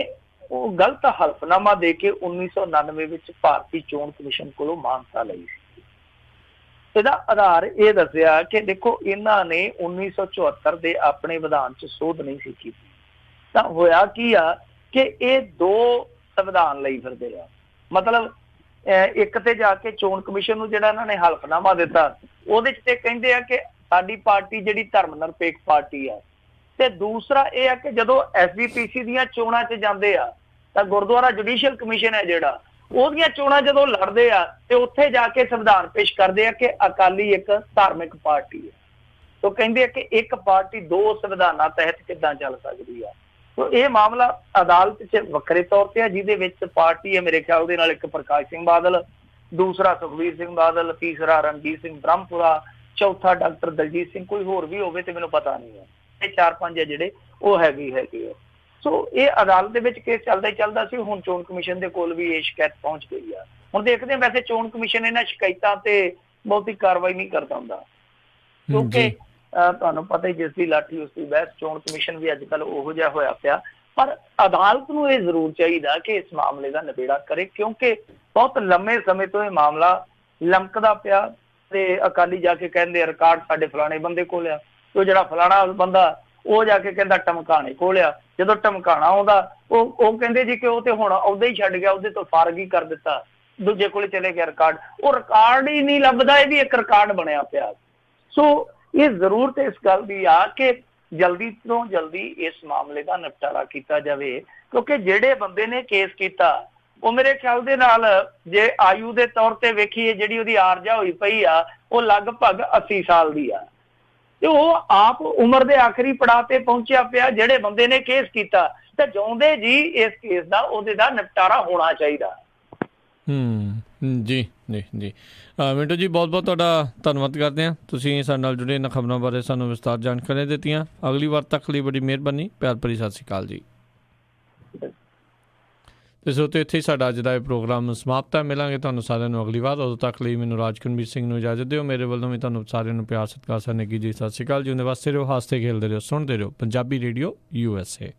ਉਹ ਗਲਤ ਹਲਫਨਾਮਾ ਦੇ ਕੇ 1999 ਵਿੱਚ ਭਾਰਤੀ ਚੋਣ ਕਮਿਸ਼ਨ ਕੋਲੋਂ ਮਾਨਤਾ ਲਈ ਸੀ। ਇਹਦਾ ਆਧਾਰ ਇਹ ਦੱਸਿਆ ਕਿ ਦੇਖੋ ਇਹਨਾਂ ਨੇ 1974 ਦੇ ਆਪਣੇ ਵਿਧਾਨ 'ਚ ਸੋਧ ਨਹੀਂ ਸੀ ਕੀਤੀ। ਤਾਂ ਹੋਇਆ ਕੀ ਆ ਕਿ ਇਹ ਦੋ ਸੰਵਿਧਾਨ ਲਈ ਫਿਰਦੇ ਆ। ਮਤਲਬ ਇੱਕ ਤੇ ਜਾ ਕੇ ਚੋਣ ਕਮਿਸ਼ਨ ਨੂੰ ਜਿਹੜਾ ਇਹਨਾਂ ਨੇ ਹਲਫਨਾਮਾ ਦਿੱਤਾ ਉਹਦੇ 'ਚ ਤੇ ਕਹਿੰਦੇ ਆ ਕਿ ਸਾਡੀ ਪਾਰਟੀ ਜਿਹੜੀ ਧਰਮ ਨਿਰਪੇਖ ਪਾਰਟੀ ਆ, ਤੇ ਦੂਸਰਾ ਇਹ ਆ ਕਿ ਜਦੋਂ SGPC ਦੀਆਂ ਚੋਣਾਂ 'ਚ ਜਾਂਦੇ ਆ ਤਾਂ ਗੁਰਦੁਆਰਾ ਜੁਡੀਸ਼ੀਅਲ ਕਮਿਸ਼ਨ ਹੈ ਜਿਹੜਾ, ਉਹਦੀਆਂ ਚੋਣਾਂ ਜਦੋਂ ਲੜਦੇ ਆ ਤੇ ਉੱਥੇ ਜਾ ਕੇ ਸੰਵਿਧਾਨ ਪੇਸ਼ ਕਰਦੇ ਆ ਕਿ ਅਕਾਲੀ ਇੱਕ ਧਾਰਮਿਕ ਪਾਰਟੀ ਹੈ। ਤਾਂ ਕਹਿੰਦੇ ਆ ਕਿ ਇੱਕ ਪਾਰਟੀ ਦੋ ਸੰਵਿਧਾਨਾਂ ਤਹਿਤ ਕਿੱਦਾਂ ਚੱਲ ਸਕਦੀ ਆ। ਤਾਂ ਇਹ ਮਾਮਲਾ ਅਦਾਲਤ 'ਚ ਵੱਖਰੇ ਤੌਰ ਤੇ ਆ, ਜਿਹਦੇ ਵਿੱਚ ਪਾਰਟੀ ਹੈ ਮੇਰੇ ਖਿਆਲ ਦੇ ਨਾਲ ਇੱਕ ਪ੍ਰਕਾਸ਼ ਸਿੰਘ ਬਾਦਲ, ਦੂਸਰਾ ਸੁਖਬੀਰ ਸਿੰਘ ਬਾਦਲ, ਤੀਸਰਾ ਰਣਜੀਤ ਸਿੰਘ ਬ੍ਰਹਮਪੁਰਾ, ਚੌਥਾ ਡਾਕਟਰ ਦਲਜੀਤ ਸਿੰਘ, ਕੋਈ ਹੋਰ ਵੀ ਹੋਵੇ ਤੇ ਮੈਨੂੰ ਪਤਾ ਨਹੀਂ ਹੈ। ਇਹ 4-5 ਹੈ ਜਿਹੜੇ ਉਹ ਹੈਗੇ ਆ। ਸੋ ਇਹ ਅਦਾਲਤ ਦੇ ਵਿੱਚ ਕੇਸ ਚੱਲਦਾ ਹੀ ਚੱਲਦਾ ਸੀ। ਹੁਣ ਚੋਣ ਕਮਿਸ਼ਨ ਦੇ ਕੋਲ ਵੀ ਇਹ ਸ਼ਿਕਾਇਤ ਪਹੁੰਚ ਗਈ ਆ। ਹੁਣ ਦੇਖਦੇ ਹਾਂ, ਵੈਸੇ ਚੋਣ ਕਮਿਸ਼ਨ ਇਹਨਾਂ ਸ਼ਿਕਾਇਤਾਂ ਤੇ ਬਹੁਤੀ ਕਾਰਵਾਈ ਨਹੀਂ ਕਰਦਾ ਹੁੰਦਾ, ਕਿਉਂਕਿ ਤੁਹਾਨੂੰ ਪਤਾ ਹੀ ਜਿਸ ਦੀ ਲਾਠੀ ਉਸ ਦੀ ਬਹਿਸ। ਚੋਣ ਕਮਿਸ਼ਨ ਵੀ ਅੱਜ ਕੱਲ੍ਹ ਉਹੋ ਜਿਹਾ ਹੋਇਆ ਪਿਆ। ਪਰ ਅਦਾਲਤ ਨੂੰ ਇਹ ਜ਼ਰੂਰ ਚਾਹੀਦਾ ਕਿ ਇਸ ਮਾਮਲੇ ਦਾ ਨਿਬੇੜਾ ਕਰੇ, ਕਿਉਂਕਿ ਬਹੁਤ ਲੰਮੇ ਸਮੇਂ ਤੋਂ ਇਹ ਮਾਮਲਾ ਲਮਕਦਾ ਪਿਆ ਤੇ ਅਕਾਲੀ ਜਾ ਕੇ ਕਹਿੰਦੇ ਰਿਕਾਰਡ ਸਾਡੇ ਫਲਾਣੇ ਬੰਦੇ ਕੋਲ ਆ, ਤੇ ਜਿਹੜਾ ਫਲਾਣਾ ਬੰਦਾ ਉਹ ਜਾ ਕੇ ਕਹਿੰਦਾ ਟਮਕਾਣੇ ਕੋਲ ਆ। ਜਦੋਂ ਟਮਕਾਣਾ ਆਉਂਦਾ ਉਹ ਕਹਿੰਦੇ ਜੀ ਕਿ ਉਹ ਤੇ ਹੁਣ ਉਹਦੇ ਹੀ ਛੱਡ ਗਿਆ, ਉਹਦੇ ਤੋਂ ਫਾਰਗ ਹੀ ਕਰ ਦਿੱਤਾ, ਦੂਜੇ ਕੋਲੇ ਚਲੇ ਗਿਆ ਰਿਕਾਰਡ। ਉਹ ਰਿਕਾਰਡ ਹੀ ਨਹੀਂ ਲੱਭਦਾ, ਇਹ ਵੀ ਇੱਕ ਰਿਕਾਰਡ ਬਣਿਆ ਪਿਆ। ਸੋ ਇਹ ਜ਼ਰੂਰਤ ਇਸ ਗੱਲ ਦੀ ਆ ਕਿ ਜਲਦੀ ਤੋਂ ਜਲਦੀ ਇਸ ਮਾਮਲੇ ਦਾ ਨਿਪਟਾਰਾ ਕੀਤਾ ਜਾਵੇ, ਕਿਉਂਕਿ ਜਿਹੜੇ ਬੰਦੇ ਨੇ ਕੇਸ ਕੀਤਾ ਉਹ ਮੇਰੇ ਖਿਆਲ ਦੇ ਨਾਲ ਜੇ ਆਯੂ ਦੇ ਤੌਰ ਤੇ ਵੇਖੀਏ ਜਿਹੜੀ ਉਹਦੀ ਆਰਜਾ ਹੋਈ ਪਈ ਆ ਉਹ ਲਗਭਗ 80 ਸਾਲ ਦੀ ਆ, ਤੇ ਉਹ ਆਪ ਉਮਰ ਦੇ ਆਖਰੀ ਪੜਾਅ ਤੇ ਪਹੁੰਚਿਆ ਪਿਆ। ਜਿਹੜੇ ਬੰਦੇ ਨੇ ਕੇਸ ਕੀਤਾ ਤੇ ਜਿਉਂਦੇ ਜੀ ਇਸ ਕੇਸ ਦਾ ਉਹਦੇ ਦਾ ਨਿਪਟਾਰਾ ਹੋਣਾ ਚਾਹੀਦਾ। ਜੀ ਜੀ ਜੀ। ਮਿੰਟੂ ਜੀ ਬਹੁਤ ਬਹੁਤ ਤੁਹਾਡਾ ਧੰਨਵਾਦ ਕਰਦੇ ਹਾਂ, ਤੁਸੀਂ ਸਾਡੇ ਨਾਲ ਜੁੜੇ ਇਹਨਾਂ ਖਬਰਾਂ ਬਾਰੇ ਸਾਨੂੰ ਵਿਸਤਾਰ ਜਾਣਕਾਰੀਆਂ ਦਿੱਤੀਆਂ। ਅਗਲੀ ਵਾਰ ਤੱਕ ਲਈ ਬੜੀ ਮਿਹਰਬਾਨੀ। ਪਿਆਰ ਭਰੀ ਸਤਿ ਸ਼੍ਰੀ ਅਕਾਲ ਜੀ। ਇਸ ਉੱਤੇ ਇੱਥੇ ਹੀ ਸਾਡਾ ਅੱਜ ਦਾ ਇਹ ਪ੍ਰੋਗਰਾਮ ਸਮਾਪਤ ਹੈ। ਮਿਲਾਂਗੇ ਤੁਹਾਨੂੰ ਸਾਰਿਆਂ ਨੂੰ ਅਗਲੀ ਵਾਰ। ਉਦੋਂ ਤੱਕ ਲਈ ਮੈਨੂੰ ਰਾਜਕੁਲਬੀਰ ਸਿੰਘ ਨੂੰ ਇਜਾਜ਼ਤ ਦਿਓ। ਮੇਰੇ ਵੱਲੋਂ ਵੀ ਤੁਹਾਨੂੰ ਸਾਰਿਆਂ ਨੂੰ ਪਿਆਰ ਸਤਿਕਾਰ ਸਨੇਗੀ ਜੀ। ਸਤਿ ਸ਼੍ਰੀ ਅਕਾਲ ਜੀ। ਉਹਦੇ ਵਾਸਤੇ ਰਹੋ, ਹੱਸਦੇ ਖੇਲਦੇ ਰਹੋ, ਸੁਣਦੇ ਰਹੋ ਪੰਜਾਬੀ ਰੇਡੀਓ USA।